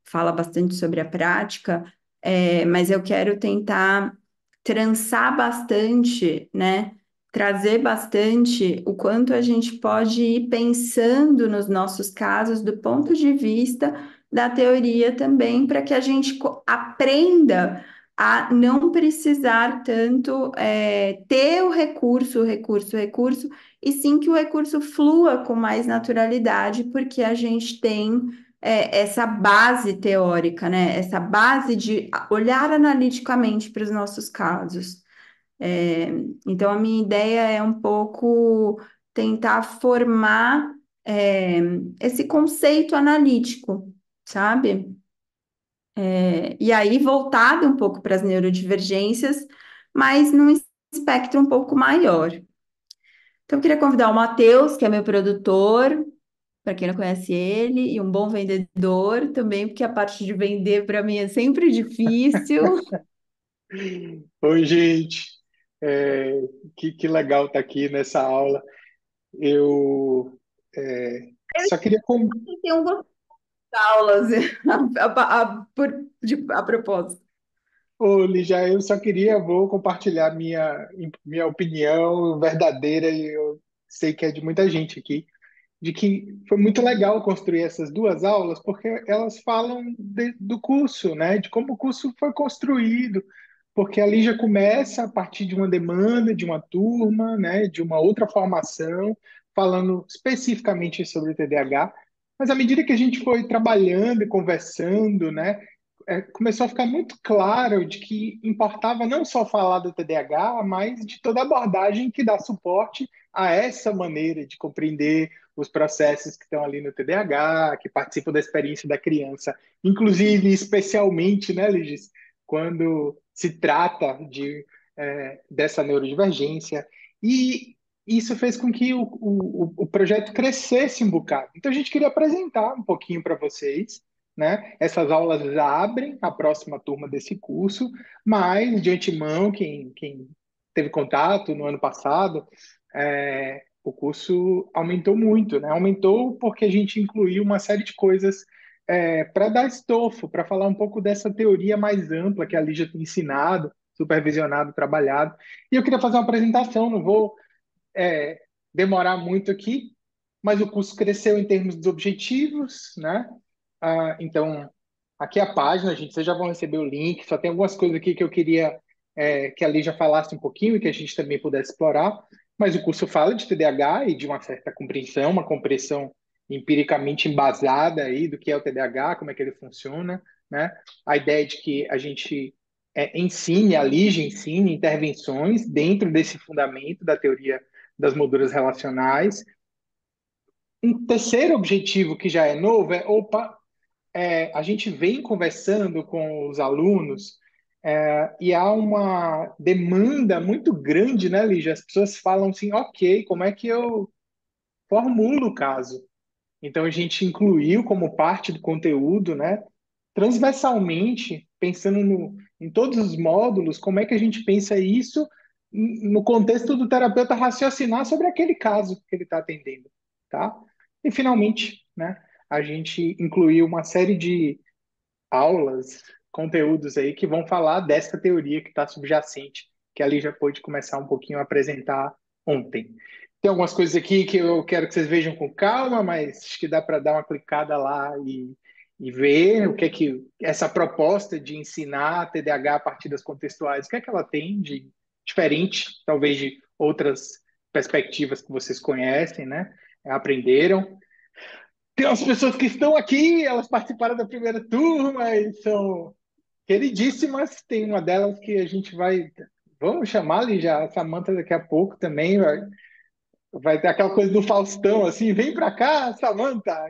fala bastante sobre a prática, mas eu quero tentar trançar bastante, né? Trazer bastante o quanto a gente pode ir pensando nos nossos casos do ponto de vista da teoria também, para que a gente aprenda a não precisar tanto ter o recurso, e sim que o recurso flua com mais naturalidade, porque a gente tem essa base teórica, né? Essa base de olhar analiticamente para os nossos casos. É, então, a minha ideia é um pouco tentar formar esse conceito analítico, sabe? E aí, voltado um pouco para as neurodivergências, mas num espectro um pouco maior. Então, eu queria convidar o Matheus, que é meu produtor, para quem não conhece ele, e um bom vendedor também, porque a parte de vender para mim é sempre difícil. Oi, gente. É, que legal estar aqui nessa aula. Eu só queria. Eu tenho algumas aulas a propósito. Ô, Lígia, eu só queria, vou compartilhar minha opinião verdadeira, e eu sei que é de muita gente aqui, de que foi muito legal construir essas duas aulas, porque elas falam do curso, né? De como o curso foi construído, porque ali já começa a partir de uma demanda de uma turma, né? De uma outra formação, falando especificamente sobre o TDAH, mas à medida que a gente foi trabalhando e conversando, né? Começou a ficar muito claro de que importava não só falar do TDAH, mas de toda a abordagem que dá suporte a essa maneira de compreender os processos que estão ali no TDAH, que participam da experiência da criança, inclusive, especialmente, né, Ligis, quando se trata dessa neurodivergência. E isso fez com que o projeto crescesse um bocado. Então, a gente queria apresentar um pouquinho para vocês, né? Essas aulas já abrem a próxima turma desse curso, mas, de antemão, quem teve contato no ano passado, o curso aumentou muito, né? Aumentou porque a gente incluiu uma série de coisas para dar estofo, para falar um pouco dessa teoria mais ampla que a Lígia tem ensinado, supervisionado, trabalhado. E eu queria fazer uma apresentação, não vou é, demorar muito aqui, mas o curso cresceu em termos dos objetivos, né? Então, aqui é a página, gente, vocês já vão receber o link, só tem algumas coisas aqui que eu queria que a Lígia falasse um pouquinho e que a gente também pudesse explorar, mas o curso fala de TDAH e de uma certa compreensão, uma compreensão empiricamente embasada aí do que é o TDAH, como é que ele funciona, né? A ideia de que a gente ensine, a Lígia ensine intervenções dentro desse fundamento da teoria das molduras relacionais. Um terceiro objetivo que já é novo opa, a gente vem conversando com os alunos e há uma demanda muito grande, né, Lígia? As pessoas falam assim, ok, como é que eu formulo o caso? Então, a gente incluiu como parte do conteúdo, né, transversalmente, pensando em todos os módulos, como é que a gente pensa isso no contexto do terapeuta raciocinar sobre aquele caso que ele está atendendo, tá? E, finalmente, né, a gente incluiu uma série de aulas, conteúdos aí que vão falar dessa teoria que está subjacente, que ali já pôde começar um pouquinho a apresentar ontem. Tem algumas coisas aqui que eu quero que vocês vejam com calma, mas acho que dá para dar uma clicada lá e ver o que é que essa proposta de ensinar TDAH a partir das contextuais, o que é que ela tem de diferente, talvez de outras perspectivas que vocês conhecem, né? Aprenderam. Tem umas pessoas que estão aqui, elas participaram da primeira turma e são queridíssimas. Tem uma delas que a gente vai. Vamos chamar ali já a Samantha daqui a pouco também. Vai ter aquela coisa do Faustão, assim, vem pra cá, Samantha.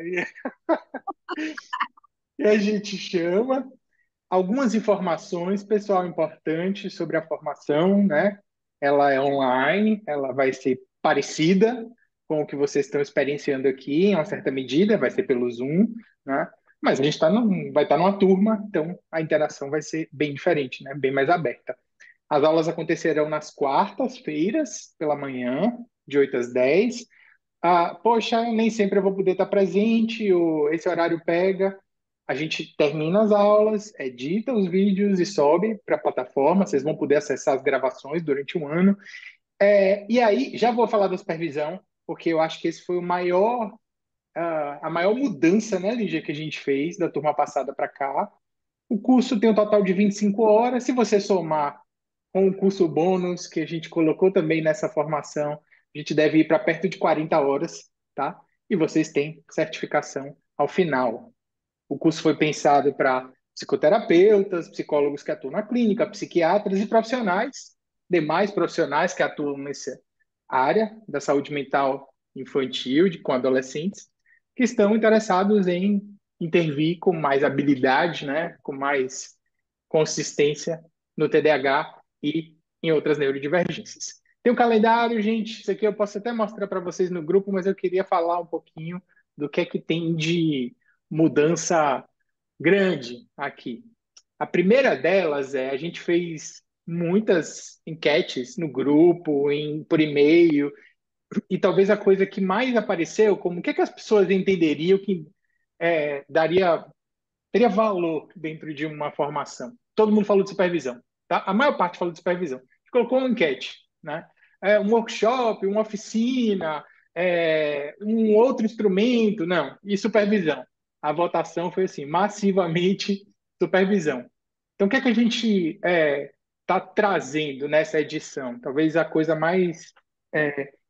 E a gente chama. Algumas informações, pessoal, importantes sobre a formação, né? Ela é online, ela vai ser parecida com o que vocês estão experienciando aqui, em uma certa medida, vai ser pelo Zoom, né? Mas a gente vai estar numa turma, então a interação vai ser bem diferente, né? Bem mais aberta. As aulas acontecerão nas quartas-feiras, pela manhã, de 8 às 10. Poxa, nem sempre eu vou poder estar presente, ou esse horário pega. a gente termina as aulas, edita os vídeos e sobe para a plataforma. Vocês vão poder acessar as gravações durante um ano. E aí, já vou falar da supervisão, porque eu acho que esse foi a maior mudança, né, Lígia, que a gente fez da turma passada para cá. O curso tem um total de 25 horas. Se você somar com o curso bônus que a gente colocou também nessa formação, a gente deve ir para perto de 40 horas, tá? E vocês têm certificação ao final. O curso foi pensado para psicoterapeutas, psicólogos que atuam na clínica, psiquiatras e profissionais, demais profissionais que atuam nessa área da saúde mental infantil, com adolescentes, que estão interessados em intervir com mais habilidade, né, com mais consistência no TDAH e em outras neurodivergências. Tem um calendário, gente, isso aqui eu posso até mostrar para vocês no grupo, mas eu queria falar um pouquinho do que é que tem de mudança grande aqui. A primeira delas a gente fez muitas enquetes no grupo, por e-mail, e talvez a coisa que mais apareceu, como o que é que as pessoas entenderiam que daria teria valor dentro de uma formação. Todo mundo falou de supervisão, tá? A maior parte falou de supervisão. A gente colocou uma enquete, né? Um workshop, uma oficina, um outro instrumento, não. E supervisão. A votação foi assim, massivamente supervisão. Então, o que é que a gente está trazendo nessa edição? Talvez a coisa mais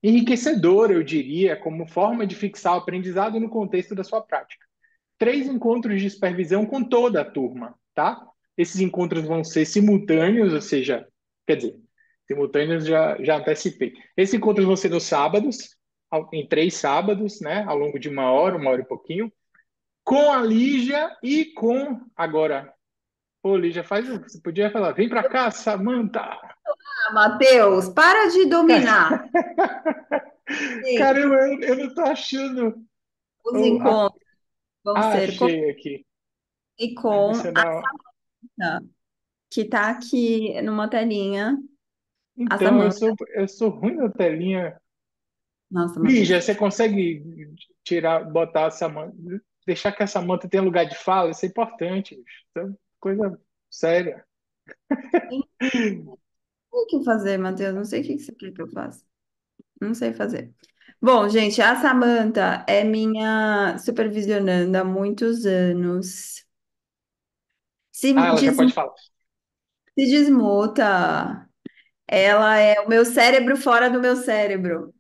enriquecedora, eu diria, como forma de fixar o aprendizado no contexto da sua prática. 3 encontros de supervisão com toda a turma, tá? Esses encontros vão ser simultâneos, ou seja, quer dizer, simultâneos já antecipei. Esses encontros vão ser nos sábados, em 3 sábados, né? Ao longo de uma hora e pouquinho, com a Lígia e com agora. Pô, Lígia, você podia falar, vem pra cá, Samanta. Ah, Matheus, para de dominar. Sim, Caramba, eu não tô achando. os Oh, encontros vão ser com achei aqui. e com a Adicionar. Samanta, que está aqui numa telinha. A Então, eu Samanta. sou, eu sou ruim na telinha. Nossa, Lígia, Matheus. você consegue botar essa deixar que essa manta tenha lugar de fala? Isso é importante, bicho. Isso é coisa séria. Não sei o que fazer, Matheus. Não sei o que você quer que eu faça. Não sei fazer. Bom, gente, a Samanta é minha supervisionanda há muitos anos. Se, Ah, ela já des- pode falar. se desmuta. Ela é o meu cérebro fora do meu cérebro.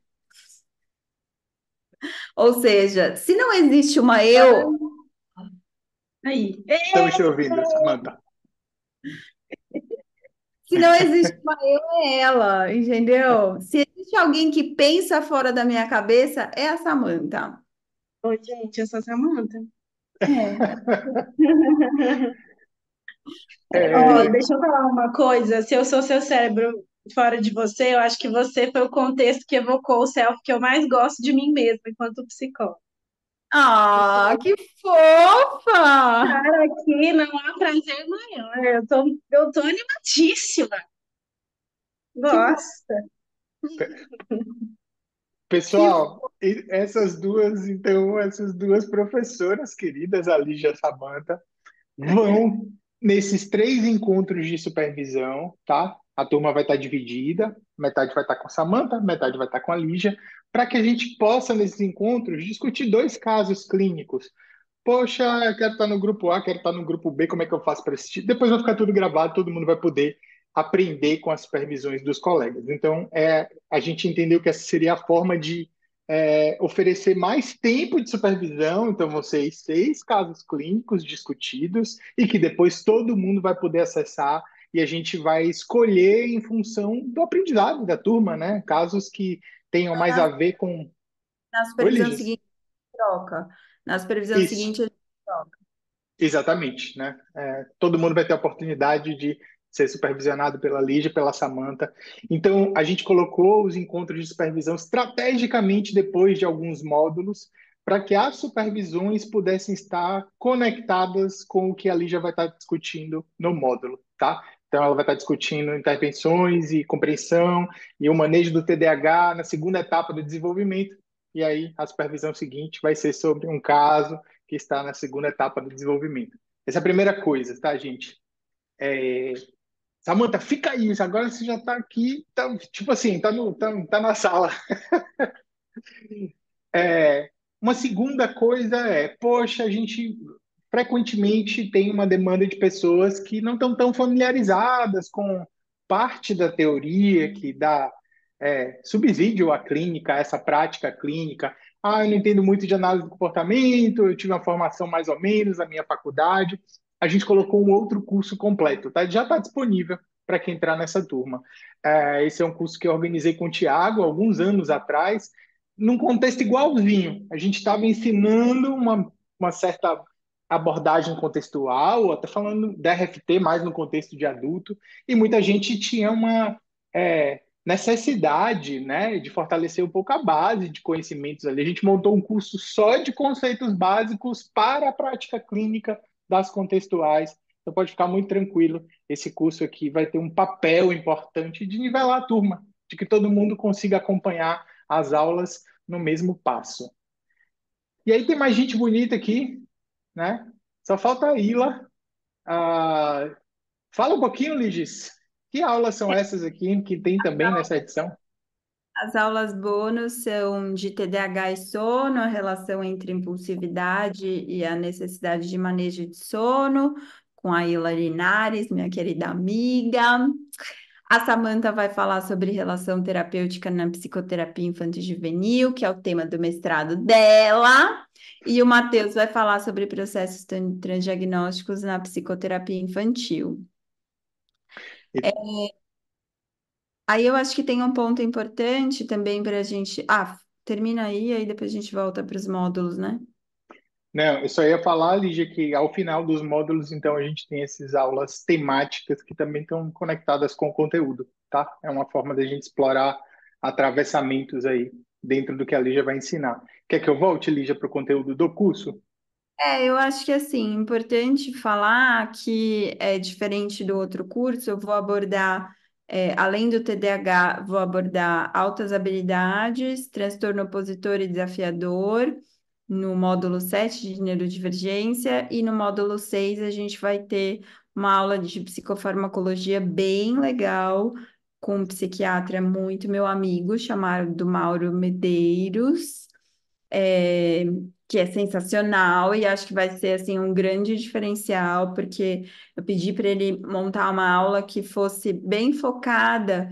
Ou seja, se não existe uma eu, Aí. Estamos te ouvindo, Samanta. se não existe uma eu, é ela, entendeu? Se existe alguém que pensa fora da minha cabeça, é a Samanta. Oi, gente, eu sou a Samanta. É. Ó, É, deixa eu falar uma coisa. Se eu sou seu cérebro fora de você, eu acho que você foi o contexto que evocou o self que eu mais gosto de mim mesma enquanto psicóloga. Ah, que fofa! Cara, aqui não há prazer maior. Eu tô animadíssima. Que bom, Gosta. que pessoal, essas duas professoras queridas, a Lígia e a Samanta, vão nesses 3 encontros de supervisão, tá? A turma vai estar dividida, metade vai estar com a Samanta, metade vai estar com a Lígia, para que a gente possa, nesses encontros, discutir 2 casos clínicos. Poxa, eu quero estar no grupo A, quero estar no grupo B, como é que eu faço para assistir? Depois vai ficar tudo gravado, todo mundo vai poder aprender com as supervisões dos colegas. Então, a gente entendeu que essa seria a forma de oferecer mais tempo de supervisão. Então, vão ser 6 casos clínicos discutidos e que depois todo mundo vai poder acessar e a gente vai escolher em função do aprendizado da turma, né? Casos que tenham mais a na, ver com. na Oi, supervisão Lígia? seguinte, troca. Na supervisão Isso. seguinte, a gente troca. Exatamente, né? Todo mundo vai ter a oportunidade de ser supervisionado pela Lígia, pela Samanta. Então, a gente colocou os encontros de supervisão estrategicamente depois de alguns módulos, para que as supervisões pudessem estar conectadas com o que a Lígia vai estar discutindo no módulo, tá? Então, ela vai estar discutindo intervenções e compreensão e o manejo do TDAH na segunda etapa do desenvolvimento. E aí, a supervisão seguinte vai ser sobre um caso que está na segunda etapa do desenvolvimento. Essa é a primeira coisa, tá, gente? Samantha, fica aí, agora você já está aqui, tá, tipo assim, tá na sala. É, uma segunda coisa poxa, a gente frequentemente tem uma demanda de pessoas que não estão tão familiarizadas com parte da teoria que dá subsídio à clínica, a essa prática clínica. Ah, eu não entendo muito de análise do comportamento, eu tive uma formação mais ou menos na minha faculdade. A gente colocou um outro curso completo, tá? Já está disponível para quem entrar nessa turma. Esse é um curso que eu organizei com o Tiago alguns anos atrás, num contexto igualzinho. A gente estava ensinando uma certa abordagem contextual, até falando da RFT mais no contexto de adulto, e muita gente tinha uma necessidade, né, de fortalecer um pouco a base de conhecimentos ali. A gente montou um curso só de conceitos básicos para a prática clínica das contextuais. Então pode ficar muito tranquilo, esse curso aqui vai ter um papel importante de nivelar a turma, de que todo mundo consiga acompanhar as aulas no mesmo passo. E aí tem mais gente bonita aqui, né? Só falta a Ila. Ah, fala um pouquinho, Ligis. Que aulas são essas aqui que tem também nessa edição? As aulas bônus são de TDAH e sono, a relação entre impulsividade e a necessidade de manejo de sono, com a Ila Linares, minha querida amiga. A Samantha vai falar sobre relação terapêutica na psicoterapia infanto-juvenil, que é o tema do mestrado dela. E o Matheus vai falar sobre processos transdiagnósticos na psicoterapia infantil. Aí eu acho que tem um ponto importante também para a gente. Ah, termina aí depois a gente volta para os módulos, né? Não, eu só ia falar, Lígia, que ao final dos módulos, então, a gente tem essas aulas temáticas que também estão conectadas com o conteúdo, tá? É uma forma da gente explorar atravessamentos aí dentro do que a Lígia vai ensinar. Quer que eu volte, Lígia, para o conteúdo do curso? Eu acho que assim, importante falar que é diferente do outro curso, eu vou abordar, além do TDAH, vou abordar altas habilidades, transtorno opositor e desafiador, no módulo 7 de neurodivergência, e no módulo 6 a gente vai ter uma aula de psicofarmacologia bem legal, com um psiquiatra muito meu amigo, chamado Mauro Medeiros, é, que é sensacional e acho que vai ser assim um grande diferencial, porque eu pedi para ele montar uma aula que fosse bem focada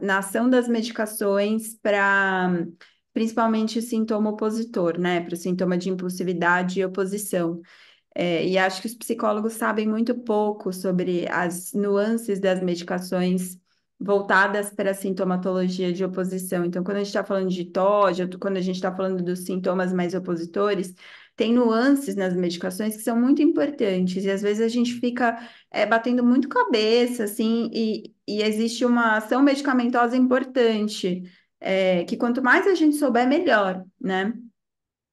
na ação das medicações para principalmente o sintoma opositor, né? Para o sintoma de impulsividade e oposição. E acho que os psicólogos sabem muito pouco sobre as nuances das medicações voltadas para a sintomatologia de oposição. Então, quando a gente está falando de TOD, ou quando a gente está falando dos sintomas mais opositores, tem nuances nas medicações que são muito importantes, e às vezes a gente fica batendo muito cabeça, assim, e existe uma ação medicamentosa importante, que quanto mais a gente souber, melhor, né?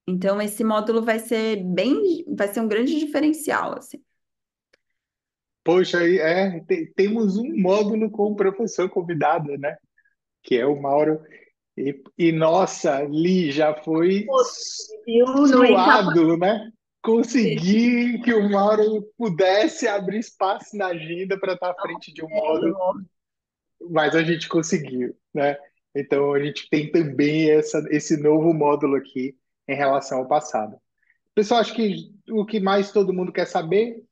Então, esse módulo vai ser um grande diferencial, assim. Poxa, aí temos um módulo com o professor convidado, né? Que é o Mauro. Nossa, Li, já foi Viu? Não está suado, né? Conseguir que o Mauro pudesse abrir espaço na agenda para estar à frente de um módulo, mas a gente conseguiu, né? Então a gente tem também esse novo módulo aqui em relação ao passado. Pessoal, acho que o que mais todo mundo quer saber,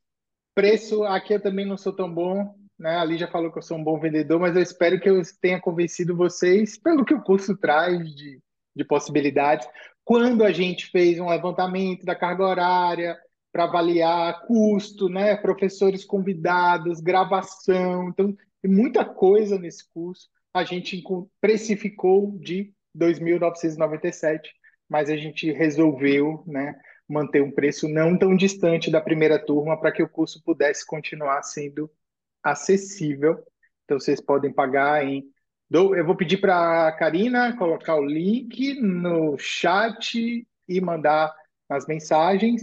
preço, aqui eu também não sou tão bom, né? Ali já falou que eu sou um bom vendedor, mas eu espero que eu tenha convencido vocês pelo que o curso traz de possibilidades. Quando a gente fez um levantamento da carga horária para avaliar custo, né? Professores convidados, gravação, então tem muita coisa nesse curso. A gente precificou de 2.997, mas a gente resolveu, né? Manter um preço não tão distante da primeira turma para que o curso pudesse continuar sendo acessível. Então, vocês podem pagar em. Eu vou pedir para a Karina colocar o link no chat e mandar nas mensagens.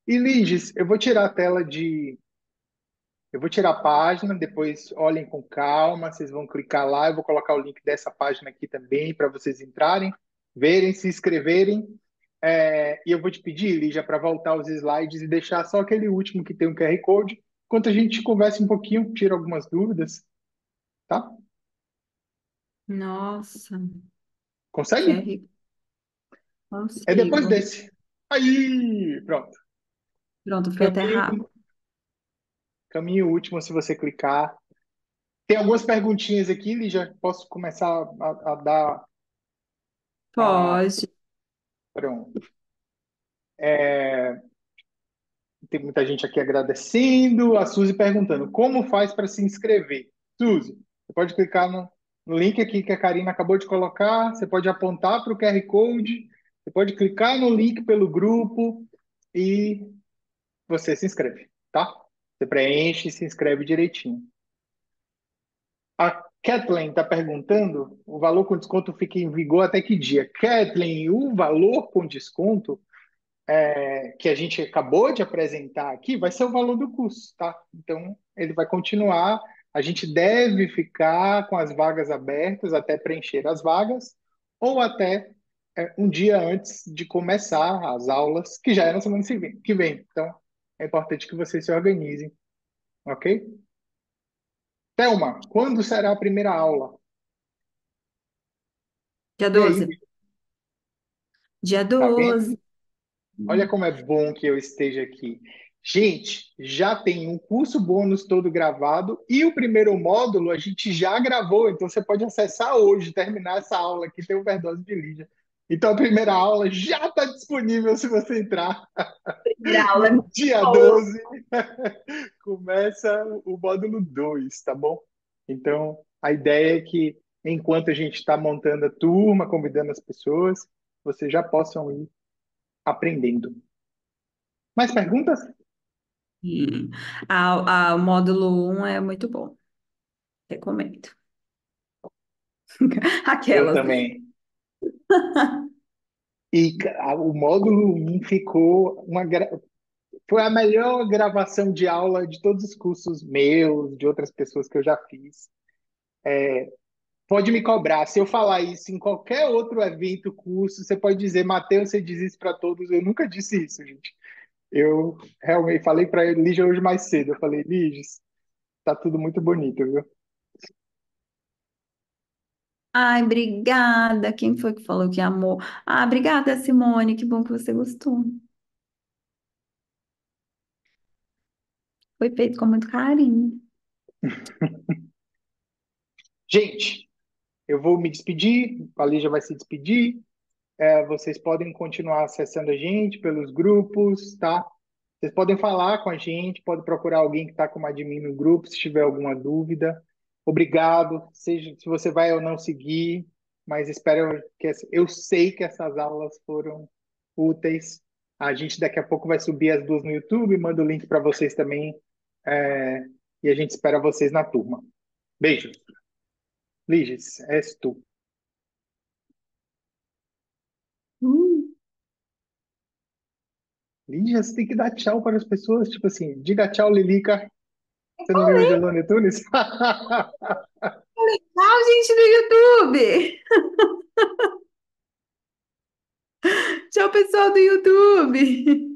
E, Liges, eu vou tirar a tela de. Eu vou tirar a página, depois olhem com calma, vocês vão clicar lá, eu vou colocar o link dessa página aqui também para vocês entrarem, verem, se inscreverem. E eu vou te pedir, Lígia, para voltar os slides e deixar só aquele último que tem um QR Code, enquanto a gente conversa um pouquinho, tira algumas dúvidas, tá? Nossa, Consegue? QR, É depois consigo. desse. Aí, pronto. Pronto, foi até rápido. Caminho, caminho último, se você clicar. Tem algumas perguntinhas aqui, Lígia. Posso começar a dar a. Pode. Pronto. Tem muita gente aqui agradecendo. A Suzy perguntando: como faz para se inscrever? Suzy, você pode clicar no link aqui que a Karina acabou de colocar. Você pode apontar para o QR Code. Você pode clicar no link pelo grupo e você se inscreve, tá? Você preenche e se inscreve direitinho. A Kathleen está perguntando: o valor com desconto fica em vigor até que dia? Kathleen, o valor com desconto que a gente acabou de apresentar aqui vai ser o valor do curso, tá? Então, ele vai continuar. A gente deve ficar com as vagas abertas até preencher as vagas, ou até um dia antes de começar as aulas, que já é na semana que vem. Então, é importante que vocês se organizem, ok? Thelma, quando será a primeira aula? Dia E aí, 12. Dia tá vendo? 12. Olha como é bom que eu esteja aqui. Gente, já tem um curso bônus todo gravado e o primeiro módulo a gente já gravou, então você pode acessar hoje, terminar essa aula aqui, tem overdose de Lídia. Então a primeira aula já está disponível se você entrar Primeira aula é no muito dia boa. 12, começa o módulo 2, tá bom? Então a ideia é que enquanto a gente está montando a turma, convidando as pessoas, vocês já possam ir aprendendo. Mais perguntas? Sim. O módulo 1 é muito bom. Recomendo. Eu Aquelas. também. O módulo um ficou foi a melhor gravação de aula de todos os cursos meus, de outras pessoas que eu já fiz. Pode me cobrar. Se eu falar isso em qualquer outro evento, curso, você pode dizer, Matheus, você diz isso para todos. Eu nunca disse isso, gente. Eu realmente falei para Lígia hoje mais cedo. Eu falei, Lígia, tá tudo muito bonito, viu? Ai, obrigada. Quem foi que falou que amou? Ah, obrigada, Simone. Que bom que você gostou. Foi feito com muito carinho. Gente, eu vou me despedir, a Lígia vai se despedir. Vocês podem continuar acessando a gente pelos grupos, tá? Vocês podem falar com a gente, pode procurar alguém que está como admin no grupo, se tiver alguma dúvida. Obrigado, seja se você vai ou não seguir, mas espero que eu sei que essas aulas foram úteis. A gente daqui a pouco vai subir as duas no YouTube, manda o link para vocês também, é, e a gente espera vocês na turma. Beijos. Liges, és tu. Hum, Lígia, você tem que dar tchau para as pessoas, tipo assim, diga tchau, Lilica. Você não lembra de falei, Alone Tunes? tchau, gente do YouTube. Tchau, pessoal do YouTube.